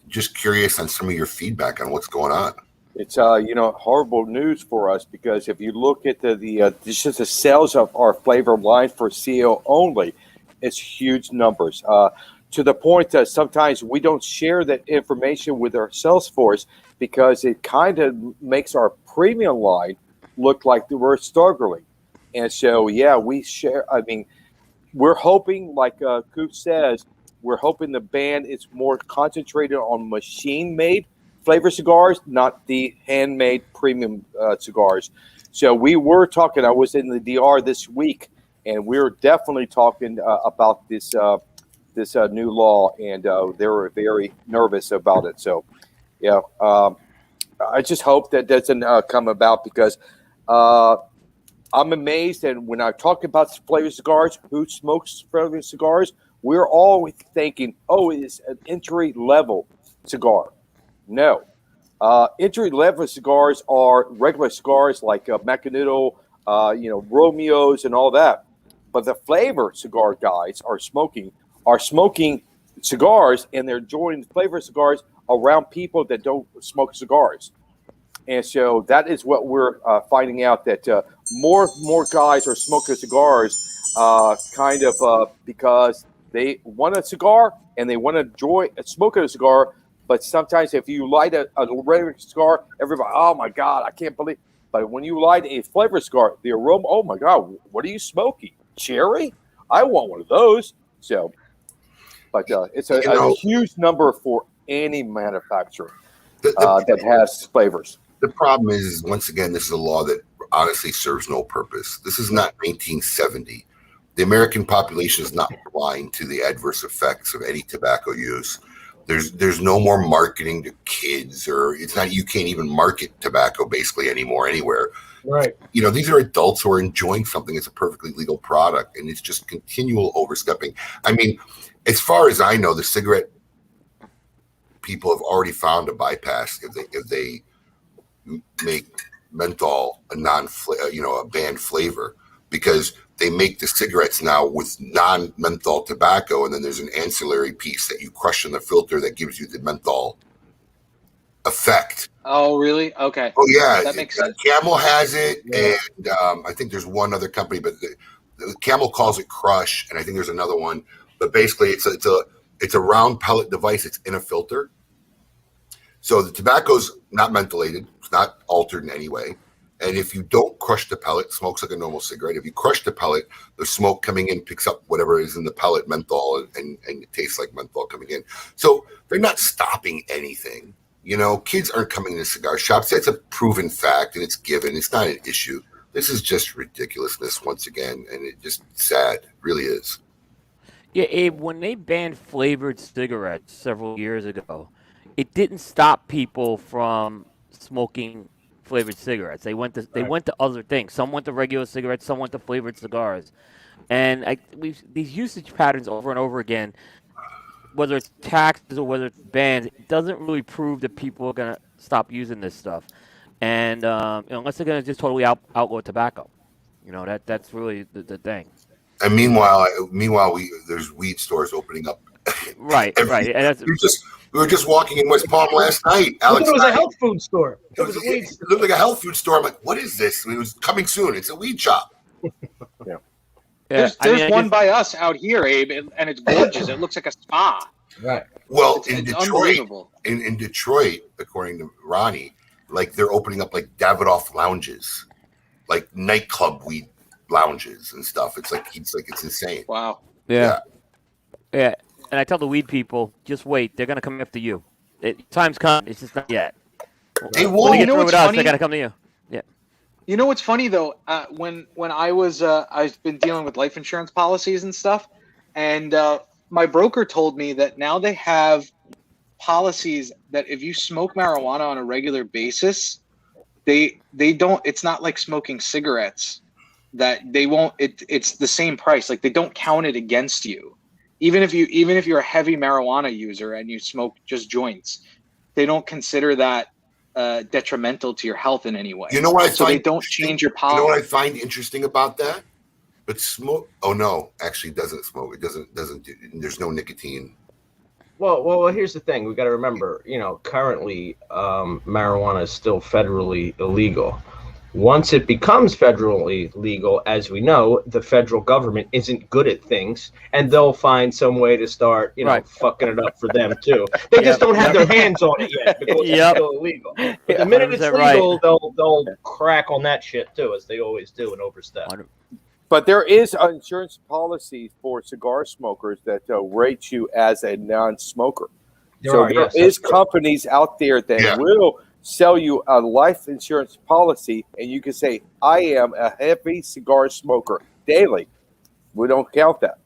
just curious on some of your feedback on what's going on. It's horrible news for us, because if you look at the sales of our flavor line for CO only, it's huge numbers, to the point that sometimes we don't share that information with our sales force, because it kind of makes our premium line look like we're struggling. And so, we share. I mean, we're hoping, like Coop says, we're hoping the ban is more concentrated on machine-made flavor cigars, not the handmade premium cigars. So we were talking. I was in the DR this week, and we were definitely talking about this new law, and they were very nervous about it. So, I just hope that doesn't come about, because I'm amazed. And when I talk about flavored cigars, who smokes flavored cigars, we're always thinking, it's an entry-level cigar. No. Entry-level cigars are regular cigars like Macanudo, Romeos and all that. But the flavor cigar guys are smoking cigars, and they're enjoying flavor cigars around people that don't smoke cigars. And so that is what we're finding out, that more guys are smoking cigars because they want a cigar and they want to enjoy smoking a cigar. But sometimes if you light a regular cigar, everybody, oh my God, I can't believe. But when you light a flavor cigar, the aroma, oh my God, what are you smoking? Cherry? I want one of those. So, but it's a huge number for any manufacturer that has flavors. The problem is, once again, this is a law that honestly serves no purpose. This is not 1970. The American population is not blind to the adverse effects of any tobacco use. There's no more marketing to kids, or it's not, you can't even market tobacco basically anymore anywhere. Right. These are adults who are enjoying something that's a perfectly legal product, and it's just continual overstepping. I mean, as far as I know, the cigarette people have already found a bypass if they make menthol a banned flavor, because they make the cigarettes now with non-menthol tobacco, and then there's an ancillary piece that you crush in the filter that gives you the menthol effect. Oh, really? Okay. Oh, yeah. That makes sense. Camel has it, and I think there's one other company, but the Camel calls it Crush, and I think there's another one. But basically, it's It's a round pellet device. It's in a filter. So the tobacco's not mentholated. It's not altered in any way. And if you don't crush the pellet, it smokes like a normal cigarette. If you crush the pellet, the smoke coming in picks up whatever is in the pellet, menthol, and it tastes like menthol coming in. So they're not stopping anything. You know, kids aren't coming to cigar shops. That's a proven fact, and it's given. It's not an issue. This is just ridiculousness once again, and it just sad. It really is. Yeah, Abe, when they banned flavored cigarettes several years ago, it didn't stop people from smoking flavored cigarettes. They went to other things. Some went to regular cigarettes. Some went to flavored cigars. And these usage patterns over and over again, whether it's taxes or whether it's bans, it doesn't really prove that people are going to stop using this stuff. And unless they're going to just totally outlaw tobacco. You know, that's really the thing. And meanwhile, there's weed stores opening up. Right. And we were just walking in West Palm last night. Alex, it was a health food store. It looked like a health food store. I'm like, what is this? It was coming soon. It's a weed shop. Yeah. There's one by us out here, Abe, and it's gorgeous. It looks like a spa. Right. Well, it's Detroit, in Detroit, according to Ronnie, like they're opening up like Davidoff lounges, like nightclub weed lounges and stuff. It's insane. Wow. Yeah. And I tell the weed people, just wait. They're gonna come after you. Time's come. It's just not yet. They When won't. they get through with us, they're gonna come to you. Yeah. You know what's funny though? When I was I've been dealing with life insurance policies and stuff, and my broker told me that now they have policies that if you smoke marijuana on a regular basis, they don't. It's not like smoking cigarettes that they won't. It's the same price. Like they don't count it against you. Even if you're a heavy marijuana user and you smoke just joints, they don't consider that detrimental to your health in any way. You know what they don't change your policy. You know what I find interesting about that? But smoke. Oh no, actually, it doesn't smoke. It doesn't. There's no nicotine. Well, here's the thing. We got to remember. You know, currently, marijuana is still federally illegal. Once it becomes federally legal, as we know, the federal government isn't good at things, and they'll find some way to start, fucking it up for them too. They just don't have their hands on it yet because it's still illegal. But the minute it's legal, they'll crack on that shit too, as they always do, and overstep. But there is insurance policy for cigar smokers that rate you as a non-smoker. There is companies out there that will sell you a life insurance policy, and you can say, I am a heavy cigar smoker daily. We don't count that.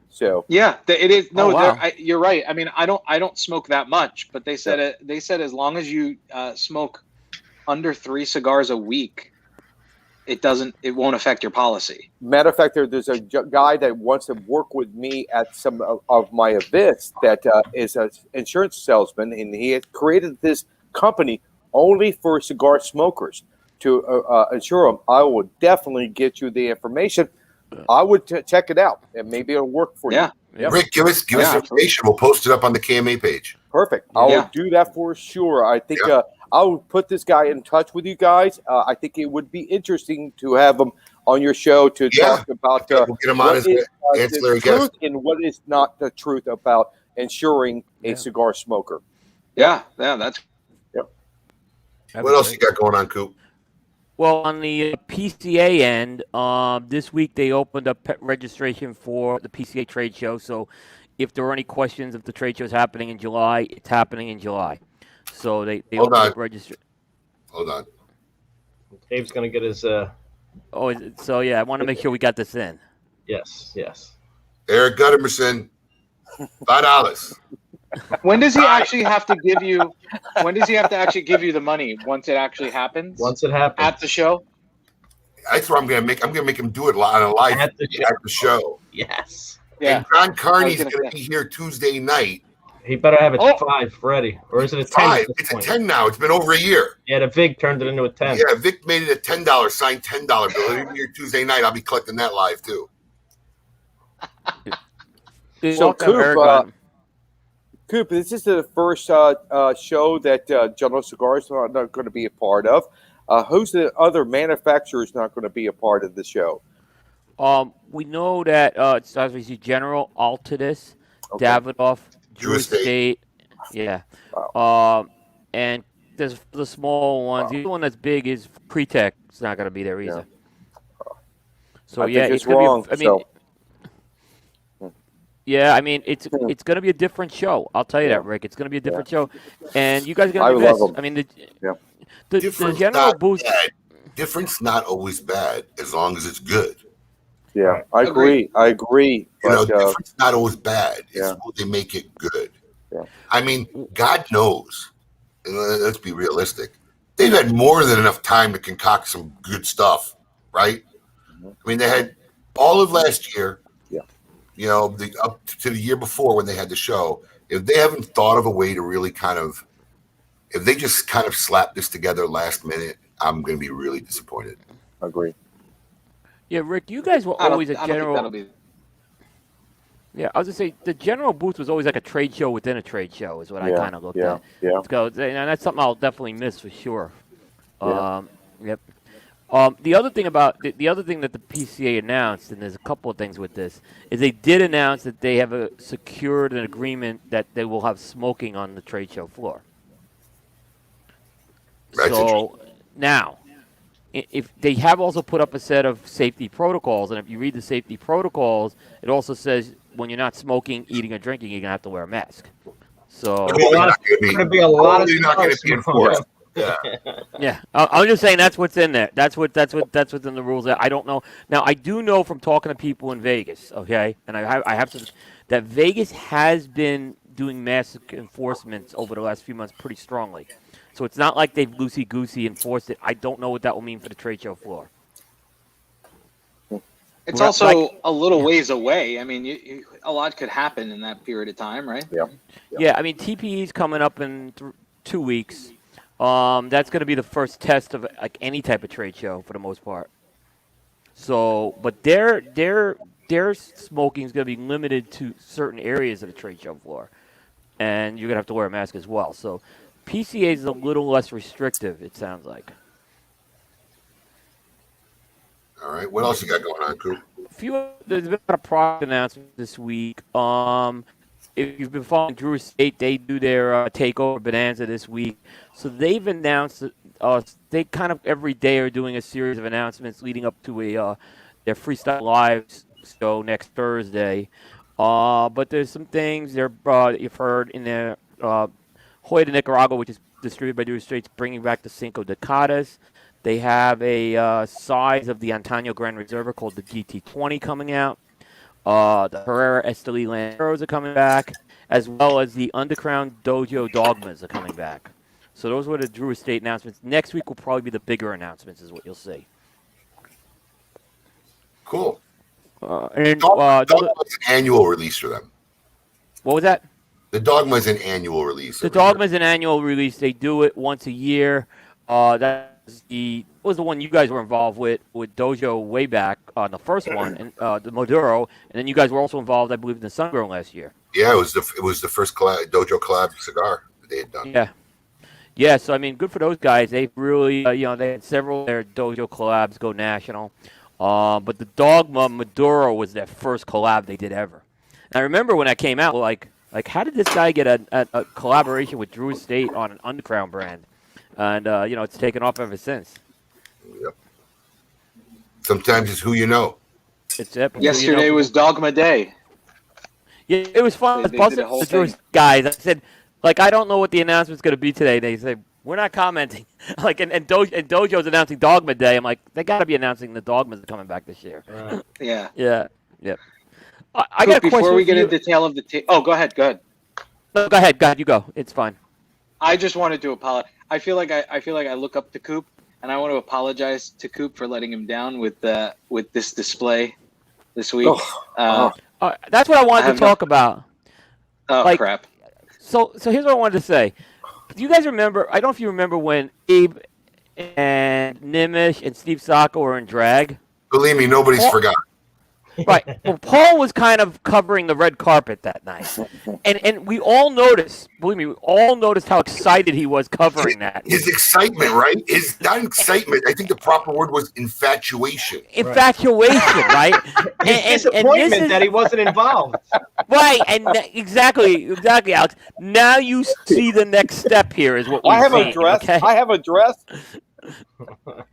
So yeah, it is. No, you're right. I mean, I don't smoke that much, but they said as long as you smoke under 3 cigars a week, it won't affect your policy. Matter of fact, there's a guy that wants to work with me at some of my events that is an insurance salesman, and he had created this company only for cigar smokers to insure them. I will definitely get you the information. I would check it out, and maybe it'll work for you. Yeah. Rick, give us information. We'll post it up on the KMA page. Perfect. I will do that for sure. I think I will put this guy in touch with you guys. I think it would be interesting to have him on your show to talk about we'll get him on as ancillary guest and what is not the truth about insuring a cigar smoker. That's. What else you got going on, Coop? Well, on the PCA end, this week they opened up registration for the PCA trade show. So if there are any questions if the trade show is happening in July, it's happening in July. So they opened up registration. Hold on. Dave's going to get his... I want to make sure we got this in. Yes. Eric Guttermerson, $5. When does he actually have to give you? When does he have to actually give you the money? Once it actually happens? Once it happens at the show. That's what I'm gonna make. I'm gonna make him do it on a live at the show. Yes. Yeah. And John Carney's gonna be here Tuesday night. He better have a 5 ready, or is it a 10? 5. It's a 10 now. It's been over a year. Yeah, the Vic turned it into a 10. Yeah, Vic made it a $10 signed $10 bill. He'll be here Tuesday night. I'll be collecting that live too. So Coop, this is the first show that General Cigars are not going to be a part of. Who's the other manufacturers not going to be a part of the show? We know that it's obviously General, Altadis, Davidoff, Drew Estate. Yeah. And there's the small ones. The one that's big is Pre-Tech. It's not going to be there either. So I think it's gonna wrong. Yeah, I mean, it's going to be a different show. I'll tell you that, Rick. It's going to be a different show, and you guys are going to be missed. I mean, the general boost. Difference not always bad as long as it's good. Yeah, I agree. Difference not always bad. It's what they make it good. Yeah. I mean, God knows. And let's be realistic. They've had more than enough time to concoct some good stuff, right? I mean, they had all of last year. You know, up to the year before when they had the show, if they haven't thought of a way to really if they just kind of slap this together last minute, I'm going to be really disappointed. Agree. Yeah, Rick, you guys were always a general. Yeah, I was going to say, the general booth was always like a trade show within a trade show is what I kind of looked at. Yeah. And that's something I'll definitely miss for sure. Yep. The other thing that the PCA announced, and there's a couple of things with this, is they did announce that they have secured an agreement that they will have smoking on the trade show floor. So now, if they have also put up a set of safety protocols, and if you read the safety protocols, it also says when you're not smoking, eating, or drinking, you're gonna have to wear a mask. So there's going to be a lot of not going to be enforced. Yeah, I'm just saying that's what's in there. That's what's in the rules. I don't know. Now I do know from talking to people in Vegas, okay, and I have to that Vegas has been doing mask enforcements over the last few months pretty strongly. So it's not like they've loosey-goosey enforced it. I don't know what that will mean for the trade show floor. It's also a little ways away. I mean, a lot could happen in that period of time, right? Yeah, I mean, TPE's coming up in 2 weeks. That's going to be the first test of like any type of trade show for the most part. So, but their smoking is going to be limited to certain areas of the trade show floor, and you're going to have to wear a mask as well. So, PCA is a little less restrictive. It sounds like. All right, what else you got going on, Coop? There's been a product announcement this week. If you've been following Drew Estate, they do their takeover bonanza this week. So they've announced they kind of every day are doing a series of announcements leading up to their Freestyle Live show next Thursday. But there's some things you've heard in their Hoya de Nicaragua, which is distributed by Drew Estate, bringing back the Cinco de Cadas. They have a size of the Antonio Grand Reserva called the GT20 coming out. The Herrera Esteli Lanceros are coming back, as well as the Undercrown Dojo Dogmas are coming back. So those were the Drew Estate announcements. Next week will probably be the bigger announcements, is what you'll see. Cool. Dogma's an annual release for them. What was that? The Dogma's an annual release. The Dogma's an annual release. They do it once a year. That was the one you guys were involved with Dojo way back on the first one, and the Maduro, and then you guys were also involved, I believe, in the Sungrown last year. Yeah, it was the first Dojo collab cigar that they had done. Yeah. So I mean, good for those guys. They really, they had several of their Dojo collabs go national, but the Dogma Maduro was their first collab they did ever. And I remember when that came out, like how did this guy get a collaboration with Drew Estate on an Underground brand? And, it's taken off ever since. Yep. Sometimes it's who you know. Yesterday was Dogma Day. Yeah, it was fun. I was buzzing the Jewish guys. I said, I don't know what the announcement's going to be today. They said, we're not commenting. And Dojo's announcing Dogma Day. I'm like, they got to be announcing the Dogmas are coming back this year. Right. Yeah. Yeah. I got a question. Before we get into detail of the go ahead. No, go ahead. You go. It's fine. I just wanted to apologize. I feel like I look up to Coop, and I want to apologize to Coop for letting him down with this display this week. That's what I wanted to talk about. Oh, crap! So here's what I wanted to say. Do you guys remember? I don't know if you remember when Abe and Nimish and Steve Sacco were in drag. Believe me, nobody's forgot. Right. Well, Paul was kind of covering the red carpet that night, and we all noticed. Believe me, we all noticed how excited he was covering that. His excitement, right? His not excitement. I think the proper word was infatuation. Infatuation, right? His disappointment that he wasn't involved. Right, and exactly, Alex. Now you see the next step here is what we I have see, a dress. okay? I have a dress.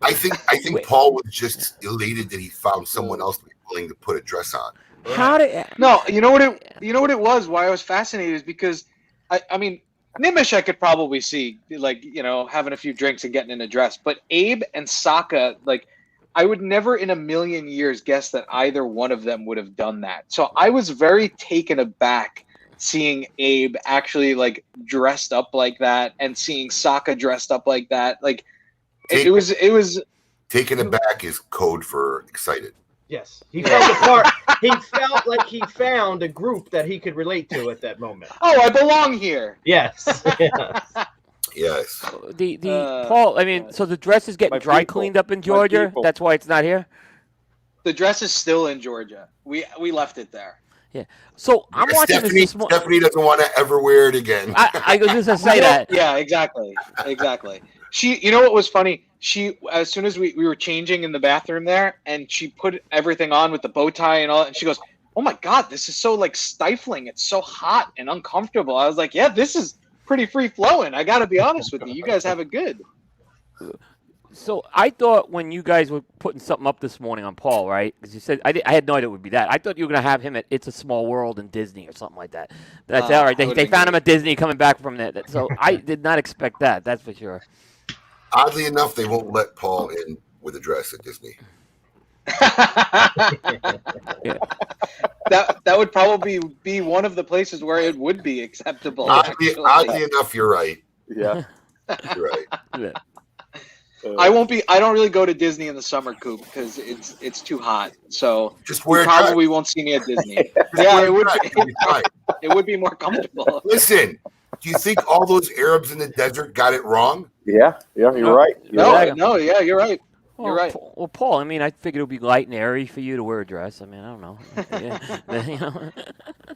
I think Paul was just elated that he found someone else to be willing to put a dress on. How did? No, you know what it was. Why I was fascinated is because I mean, Nimish I could probably see like having a few drinks and getting in a dress, but Abe and Saka, like I would never in a million years guess that either one of them would have done that. So I was very taken aback seeing Abe actually like dressed up like that and seeing Saka dressed up like that. Like it was taken aback is code for excited. Yes, he felt a part. He felt like he found a group that he could relate to at that moment. Oh, I belong here. Yes. Yes. The Paul. I mean, so the dress is getting dry cleaned up in Georgia. That's why it's not here. The dress is still in Georgia. We left it there. Yeah. So I'm watching this morning. Stephanie doesn't want to ever wear it again. I was just gonna say that. Yeah, exactly. She, you know what was funny? She, as soon as we were changing in the bathroom there, and she put everything on with the bow tie and all, and she goes, "Oh my God, this is so like stifling. It's so hot and uncomfortable." I was like, "Yeah, this is pretty free flowing. I got to be honest with you. You guys have it good." So I thought when you guys were putting something up this morning on Paul, right? Because you said I had no idea it would be that. I thought you were going to have him at It's a Small World in Disney or something like that. That's all right. They found him at Disney coming back from that. So I did not expect that. That's for sure. Oddly enough, they won't let Paul in with a dress at Disney. That would probably be one of the places where it would be acceptable. Oddly enough, you're right. Yeah, you're right. Yeah. I don't really go to Disney in the summer, Coop, because it's too hot. So just wear you probably won't see me at Disney. Yeah, it would be more comfortable. Listen, do you think all those Arabs in the desert got it wrong? Yeah, you're right. You're right. You're right. Well, Paul, I mean, I figured it would be light and airy for you to wear a dress. I mean, I don't know. Yeah.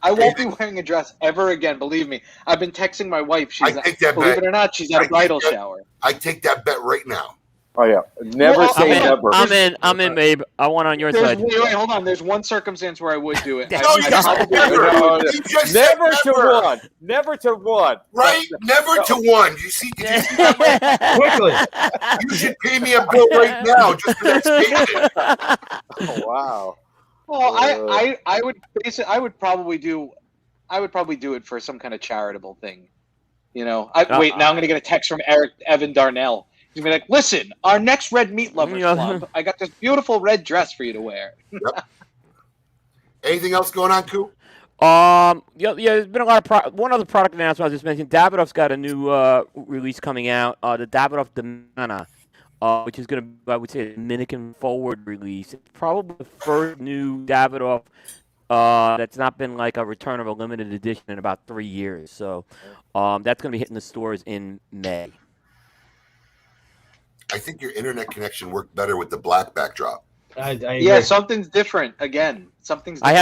I won't be wearing a dress ever again. Believe me. I've been texting my wife. Believe it or not, she's at a bridal shower. I take that bet right now. Oh yeah, never say never. I'm in, babe. I want on your side. Wait, hold on. There's one circumstance where I would do it. Never to one. Never to one. Right? Never to one. You see that? Quickly. You should pay me a bill right now just for that statement. Oh wow. Well, I would probably do it for some kind of charitable thing. Wait, now I'm going to get a text from Evan Darnell. He's going to be like, "Listen, our next Red Meat Lovers Club, I got this beautiful red dress for you to wear." Yep. Anything else going on, Coop? There's been a lot of one other product announcement I just mentioned. Davidoff's got a new release coming out, the Davidoff Dominican, which is going to be, I would say, a Dominican forward release. It's probably the first new Davidoff that's not been like a return of a limited edition in about 3 years. So that's going to be hitting the stores in May. I think your internet connection worked better with the black backdrop. Yeah, something's different again. Something's different.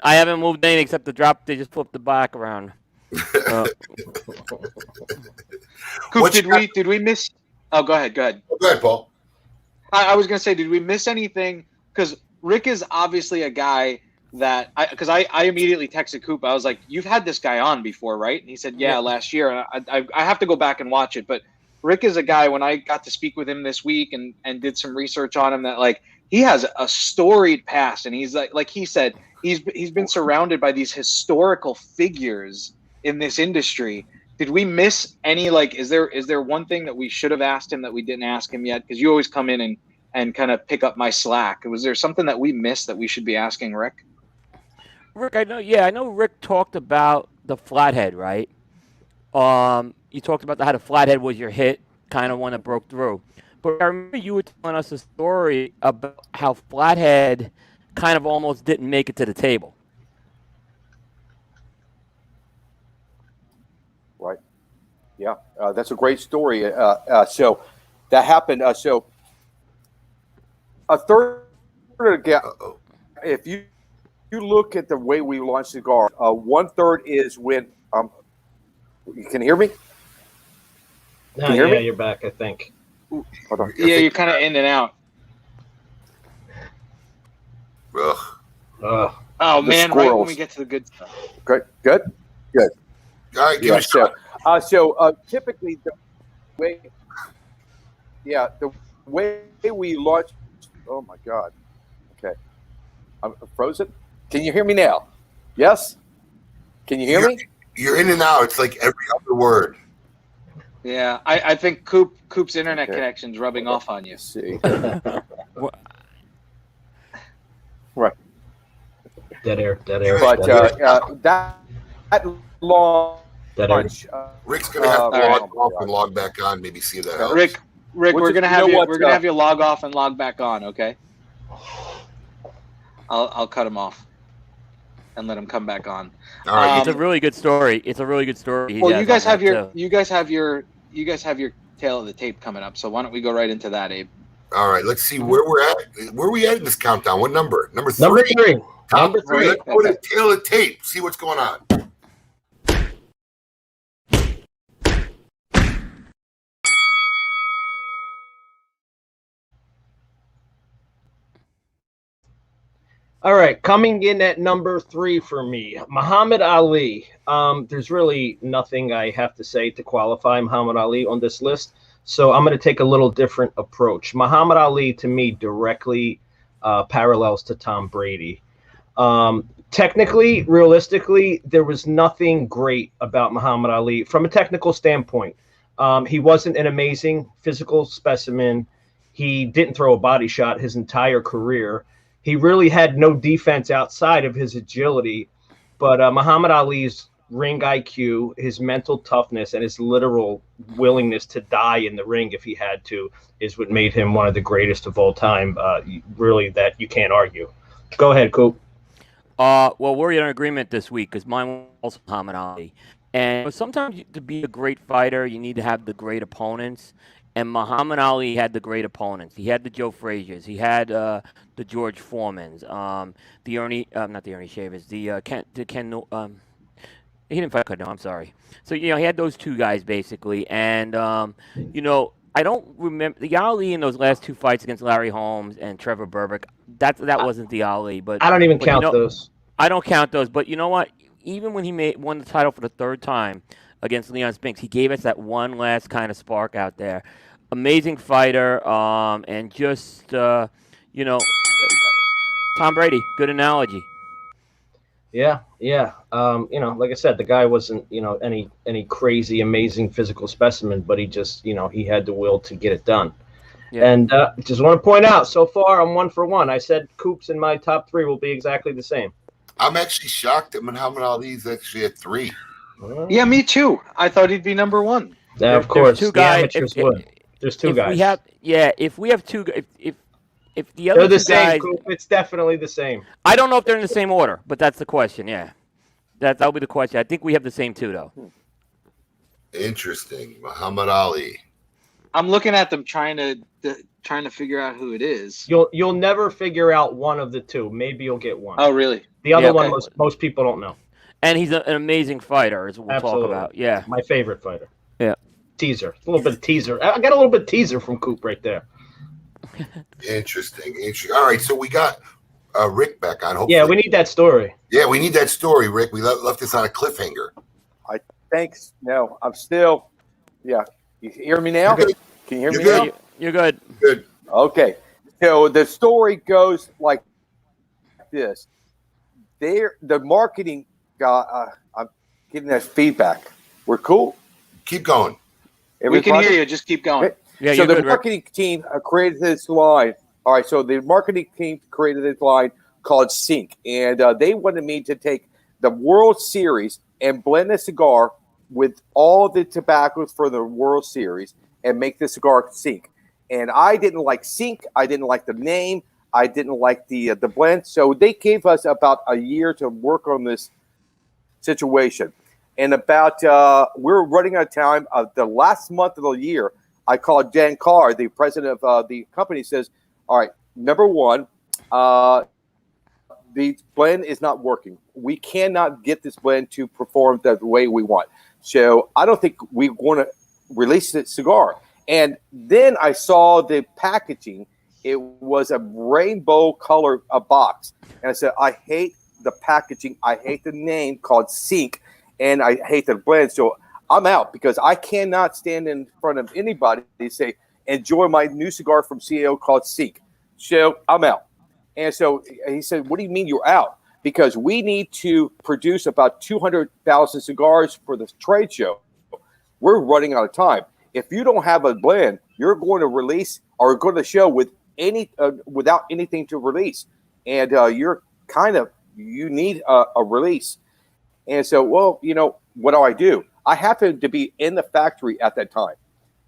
I haven't moved anything except the drop. They just flipped the back around. Coop, did we miss? Oh, go ahead. Go ahead, Paul. I was going to say, did we miss anything? Because Rick is obviously a guy that I immediately texted Coop. I was like, "You've had this guy on before, right?" And he said, "Yeah, last year." I have to go back and watch it, but Rick is a guy, when I got to speak with him this week and did some research on him, that like he has a storied past, and he's like he said, he's been surrounded by these historical figures in this industry. Did we miss any, like, is there one thing that we should have asked him that we didn't ask him yet? Because you always come in and kind of pick up my slack. Was there something that we missed that we should be asking Rick? Rick, I know Rick talked about the flathead, right? You talked about how the flathead was your hit, kind of one that broke through. But I remember you were telling us a story about how flathead kind of almost didn't make it to the table. Right. Yeah, that's a great story. So that happened. So a third again, if you look at the way we launch cigars, 1/3 is when you can hear me? No, yeah, you're back, I think. Hold on. Yeah, you're kind of in and out. Ugh. Oh, man, right when we get to the good stuff. Good. All right, give it a shot. Typically, the way we launch. Oh my God. Okay, I'm frozen. Can you hear me now? Yes. Can you hear me? You're in and out. It's like every other word. Yeah, I think Coop's internet connection's rubbing off on you. Let's see. Right. Dead air. But that long. Rick's gonna have to log off and log back on. Maybe see that helps. Rick, we're gonna have you. We're gonna have you log off and log back on. Okay. I'll cut him off and let him come back on. All right. It's a really good story. Well, you guys have your tail of the tape coming up. So why don't we go right into that, Abe? All right. Let's see where we're at. Where are we at in this countdown? What number? Number 3. Number 3. Number 3. Let's go to tail of the tape. See what's going on. All right, coming in at number 3 for me, Muhammad Ali. There's really nothing I have to say to qualify Muhammad Ali on this list, so I'm going to take a little different approach. Muhammad Ali, to me, directly parallels to Tom Brady. Technically, realistically, there was nothing great about Muhammad Ali from a technical standpoint. He wasn't an amazing physical specimen. He didn't throw a body shot his entire career. He really had no defense outside of his agility, but Muhammad Ali's ring IQ, his mental toughness, and his literal willingness to die in the ring if he had to is what made him one of the greatest of all time, really, that you can't argue. Go ahead, Coop. Well, we're in agreement this week because mine was also Muhammad Ali. And sometimes to be a great fighter, you need to have the great opponents. And Muhammad Ali had the great opponents. He had the Joe Frazier's. He had the George Foreman's. The Ernie, not the Ernie Shavers. The Ken. He didn't fight Cano. I'm sorry. So he had those two guys basically. And I don't remember the Ali in those last 2 fights against Larry Holmes and Trevor Berbick. That wasn't the Ali. But I don't even count those. I don't count those. But you know what? Even when he won the title for the 3rd time against Leon Spinks, he gave us that one last kind of spark out there. Amazing fighter, and just Tom Brady. Good analogy. Yeah. Like I said, the guy wasn't any crazy, amazing physical specimen, but he just he had the will to get it done. Yeah. And just want to point out, so far I'm 1 for 1. I said Coops in my top 3 will be exactly the same. I'm actually shocked that Muhammad Ali's actually at 3. Yeah, me too. I thought he'd be number 1. Yeah, of course. Two guys. Amateurs would. There's 2 guys. If we have 2, if the other they're the 2 same, guys, it's definitely the same. I don't know if they're in the same order, but that's the question. Yeah, that'll be the question. I think we have the same 2 though. Interesting, Muhammad Ali. I'm looking at them trying to figure out who it is. You'll never figure out one of the 2. Maybe you'll get one. Oh, really? The other one most people don't know. And he's an amazing fighter, as we'll talk about. Yeah, my favorite fighter. Yeah. Teaser. A little bit of teaser. I got a little bit of teaser from Coop right there. Interesting. All right, so we got Rick back on. Hopefully. Yeah, we need that story. Yeah, we need that story, Rick. We left this on a cliffhanger. Thanks. No, I'm still. Yeah, you hear me now? Can you hear me now? You're good. Good. Okay. So the story goes like this. The marketing guy. I'm getting that feedback. We're cool. Keep going. Everybody? We can hear you. Just keep going. Okay. Yeah, so the marketing team created this line. All right, so the marketing team created this line called Sync, and they wanted me to take the World Series and blend a cigar with all the tobaccos for the World Series and make the cigar Sync. And I didn't like Sync. I didn't like the name. I didn't like the blend. So they gave us about a year to work on this situation. And about we're running out of time. The last month of the year, I called Dan Carr, the president of the company, says, all right, number one, the blend is not working. We cannot get this blend to perform the way we want. So I don't think we want to release the cigar. And then I saw the packaging. It was a rainbow color box. And I said, I hate the packaging. I hate the name called Sync. And I hate the blend. So I'm out because I cannot stand in front of anybody and say, enjoy my new cigar from CAO called Sync. So I'm out. And so he said, what do you mean you're out? Because we need to produce about 200,000 cigars for the trade show. We're running out of time. If you don't have a blend, you're going to release or go to the show with without anything to release. And you need a release. And so, well, what do? I happened to be in the factory at that time.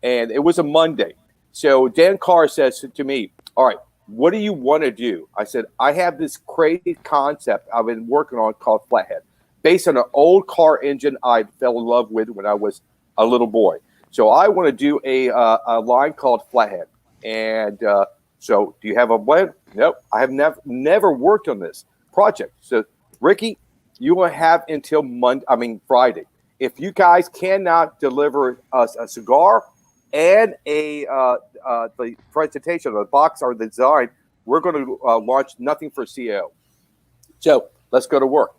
And it was a Monday. So Dan Carr says to me, all right, what do you want to do? I said, I have this crazy concept I've been working on called Flathead, based on an old car engine I fell in love with when I was a little boy. So I want to do a line called Flathead. And so do you have a blend? Nope. I have never worked on this project. So, Ricky, you will have until Friday. If you guys cannot deliver us a cigar and the presentation of the box or the design, we're going to launch nothing for CO. So let's go to work.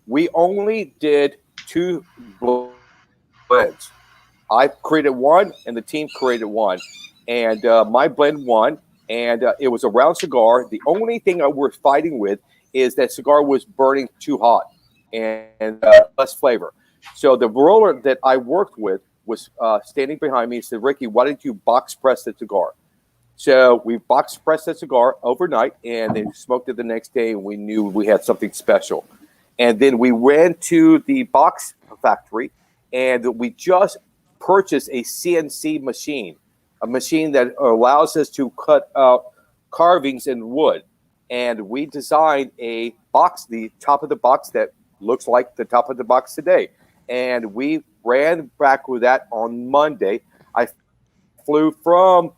We only did 2 blends. I created one, and the team created one, and my blend won. And it was a round cigar. The only thing we're fighting with is that cigar was burning too hot and less flavor. So the roller that I worked with was standing behind me and said, Ricky, why didn't you box press the cigar? So we box pressed the cigar overnight and then smoked it the next day, and we knew we had something special. And then we ran to the box factory, and we just purchased a CNC machine, a machine that allows us to cut out carvings in wood. And we designed a box, the top of the box that looks like the top of the box today. And we ran back with that on Monday. I flew from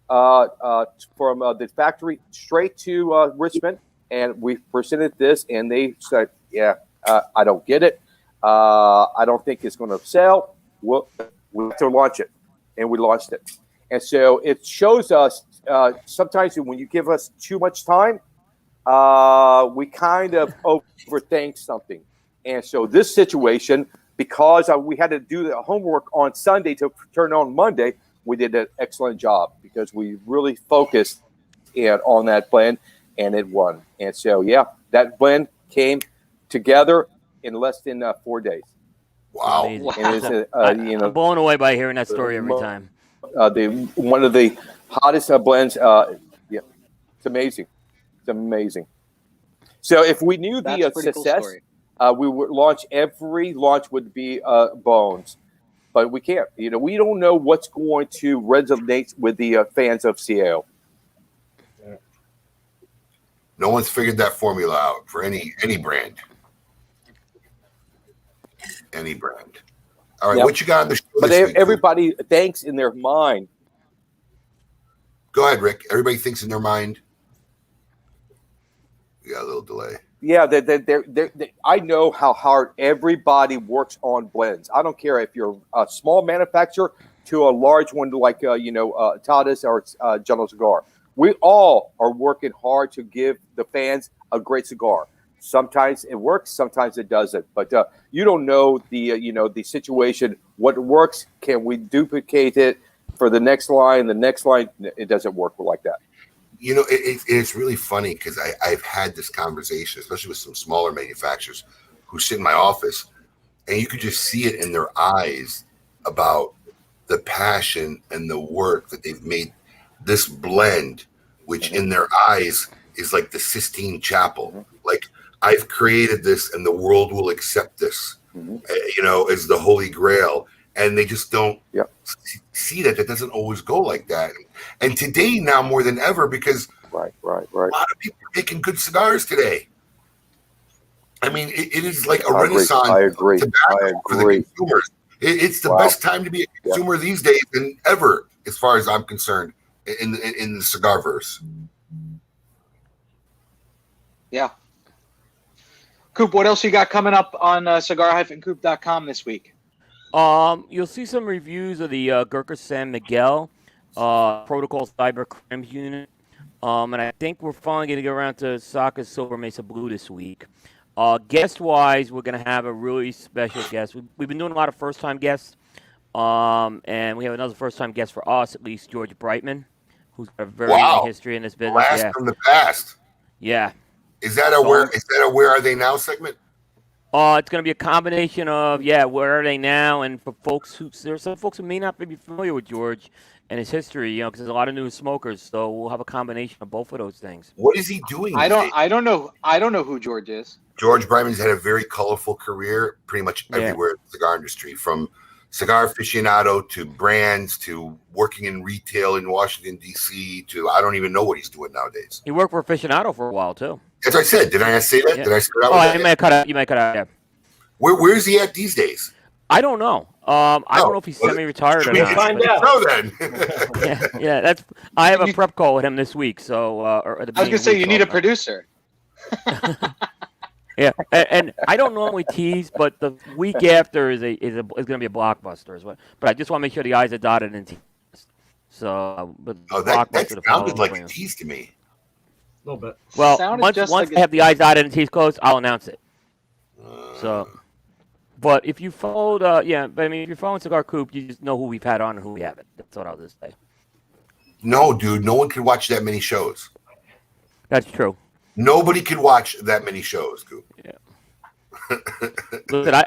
the factory straight to Richmond, and we presented this, and they said, I don't get it. I don't think it's going to sell. We have to launch it. And we launched it. And so it shows us sometimes when you give us too much time, we kind of overthink something. And so this situation, because we had to do the homework on Sunday to turn on Monday, we did an excellent job because we really focused on that blend, and it won. And so, that blend came together in less than 4 days. Wow. And I'm blown away by hearing that story every time. One of the hottest blends. It's amazing. It's amazing. So if we knew the success, we would launch. Every launch would be Bones, but we can't. We don't know what's going to resonate with the fans of CAO. No one's figured that formula out for any brand. Any brand. All right, what you got on the show this week? Everybody thinks in their mind. Go ahead, Rick. Everybody thinks in their mind. We got a little delay. Yeah, I know how hard everybody works on blends. I don't care if you're a small manufacturer to a large one like Tadas or General Cigar. We all are working hard to give the fans a great cigar. Sometimes it works, sometimes it doesn't. But you don't know the situation. What works? Can we duplicate it for the next line? The next line, it doesn't work like that. It's really funny because I've had this conversation, especially with some smaller manufacturers who sit in my office, and you could just see it in their eyes about the passion and the work that they've made this blend, which in their eyes is like the Sistine Chapel. Like, I've created this and the world will accept this, as the Holy Grail. And they just don't see that. It doesn't always go like that. And today, now more than ever, because right. a lot of people are making good cigars today. I mean, it is like a renaissance. I agree. For the consumers. It's the best time to be a consumer these days than ever, as far as I'm concerned, in the cigar verse. Yeah. Coop, what else you got coming up on cigar-coop.com this week? You'll see some reviews of the Gurkha San Miguel Protocol Cyber Crimes Unit. And I think we're finally going to get around to Saka's Silver Mesa Blue this week. Guest-wise, we're going to have a really special guest. We've been doing a lot of first-time guests, and we have another first-time guest for us, at least, George Brightman, who's got a very long history in this business. Blast from the past. Yeah. Is that a Where Are They Now segment? It's going to be a combination of, where are they now? And for folks there's some folks who may not be familiar with George and his history, because there's a lot of new smokers. So we'll have a combination of both of those things. What is he doing? I don't know who George is. George Brightman's had a very colorful career, pretty much everywhere in the cigar industry, from cigar aficionado to brands to working in retail in Washington, D.C. to I don't even know what he's doing nowadays. He worked for Aficionado for a while, too. As I said, did I say that? Yeah. Did I say that? You might cut out, yeah. Where is he at these days? I don't know. I don't know if he's semi-retired or not. Find out. No, then. I have a prep call with him this week. So, I was gonna say you need a producer. Yeah, and I don't normally tease, but the week after is going to be a blockbuster as well. But I just want to make sure the I's are dotted and T's. So, but that sounded like a tease to me. A little bit. Well, once I have the I's dotted and T's closed, I'll announce it. So, but if you followed, but I mean, if you're following Cigar Coop, you just know who we've had on and who we haven't. That's what I'll just say. No, dude, no one can watch that many shows. That's true. Nobody can watch that many shows, Coop. Yeah. Listen,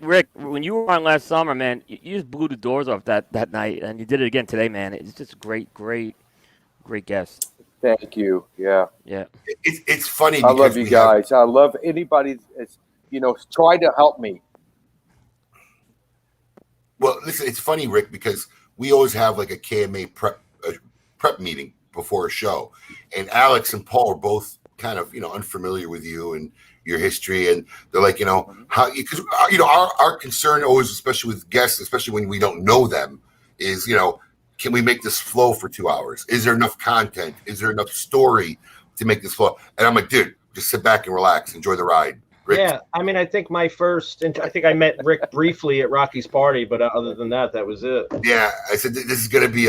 Rick, when you were on last summer, man, you just blew the doors off that night, and you did it again today, man. It's just a great guest. Thank you. Yeah. Yeah. It's funny. I love you guys. I love anybody that's, try to help me. Well, listen, it's funny, Rick, because we always have like a KMA prep meeting before a show, and Alex and Paul are both kind of unfamiliar with you and your history, and they're like, how, because our concern always, especially with guests, especially when we don't know them, is can we make this flow for 2 hours? Is there enough content? Is there enough story to make this flow? And I'm like, dude, just sit back and relax, enjoy the ride. Rick? Yeah, I mean, I think I met Rick briefly at Rocky's party, but other than that was it. Yeah, I said this is going to be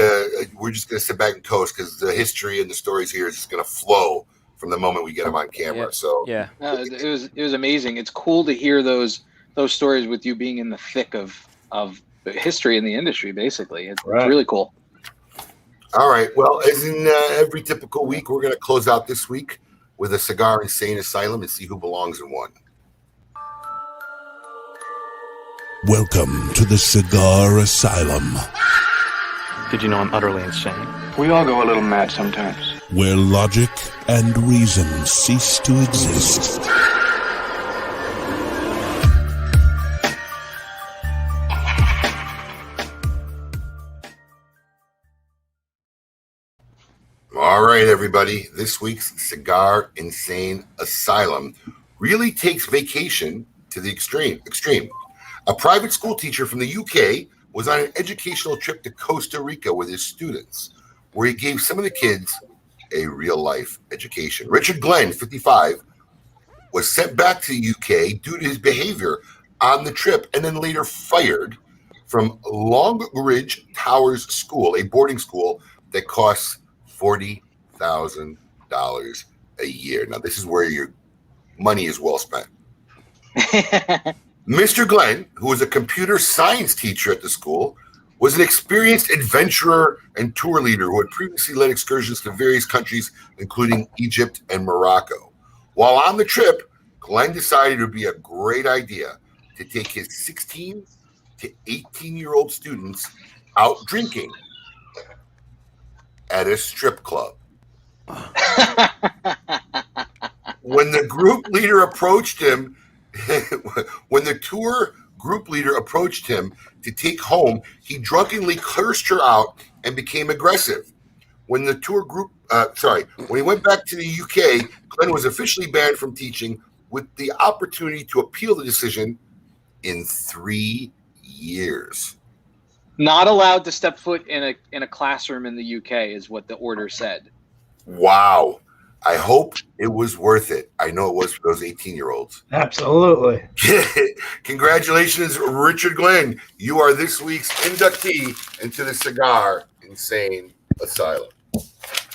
we're just going to sit back and coast because the history and the stories here is just going to flow from the moment we get them on camera. Yeah. So yeah, it was amazing. It's cool to hear those stories with you being in the thick of history in the industry. Basically, it's really cool. All right. Well, as in every typical week, we're going to close out this week with a Cigar Insane Asylum and see who belongs in one. Welcome to the Cigar Asylum, Did you know I'm utterly insane? We all go a little mad sometimes. where logic and reason cease to exist. All right, everybody. This week's Cigar Insane Asylum really takes vacation to the extreme. A private school teacher from the UK was on an educational trip to Costa Rica with his students, where he gave some of the kids a real-life education. Richard Glenn, 55, was sent back to the UK due to his behavior on the trip and then later fired from Longridge Towers School, a boarding school that costs $40,000 a year. Now, this is where your money is well spent. Mr. Glenn, who was a computer science teacher at the school, was an experienced adventurer and tour leader who had previously led excursions to various countries, including Egypt and Morocco. While on the trip, Glenn decided it would be a great idea to take his 16 to 18-year-old students out drinking at a strip club. When the group leader approached him, when the tour group leader approached him to take home, he drunkenly cursed her out and became aggressive. When the tour group, when he went back to the UK, Glenn was officially banned from teaching with the opportunity to appeal the decision in 3 years. Not allowed to step foot in a classroom in the UK is what the order said. Wow. I hope it was worth it. I know it was for those 18-year-olds. Absolutely. Congratulations, Richard Glenn. You are this week's inductee into the Cigar Insane Asylum.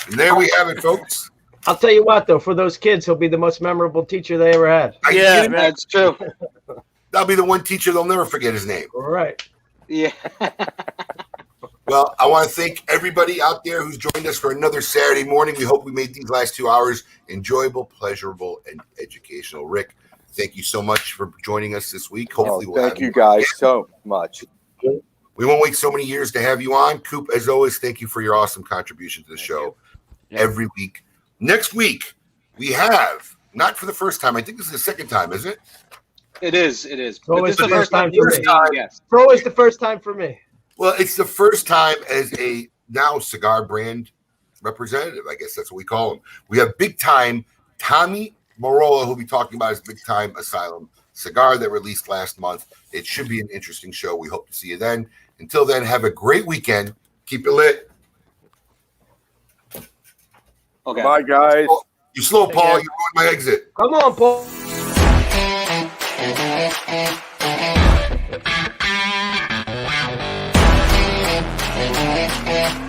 And there we have it, folks. I'll tell you what, though, for those kids, he'll be the most memorable teacher they ever had. Yeah, that's true. That'll be the one teacher they'll never forget his name. All right. Yeah. Well, I want to thank everybody out there who's joined us for another Saturday morning. We hope we made these last 2 hours enjoyable, pleasurable, and educational. Rick, thank you so much for joining us this week. Hopefully, we'll thank you guys so much. We won't wait so many years to have you on. Coop, as always, thank you for your awesome contribution to the show every week. Next week, we have, not for the first time, I think this is the second time, is it? It is. It's always the first time for me. Yes. It's always the first time for me. Well, it's the first time as a now cigar brand representative. I guess that's what we call him. We have big time Tommy Marola, who'll be talking about his big time Asylum cigar that released last month. It should be an interesting show. We hope to see you then. Until then, have a great weekend. Keep it lit. Okay. Bye, guys. You slow, Paul. You ruined my exit. Come on, Paul. Yeah.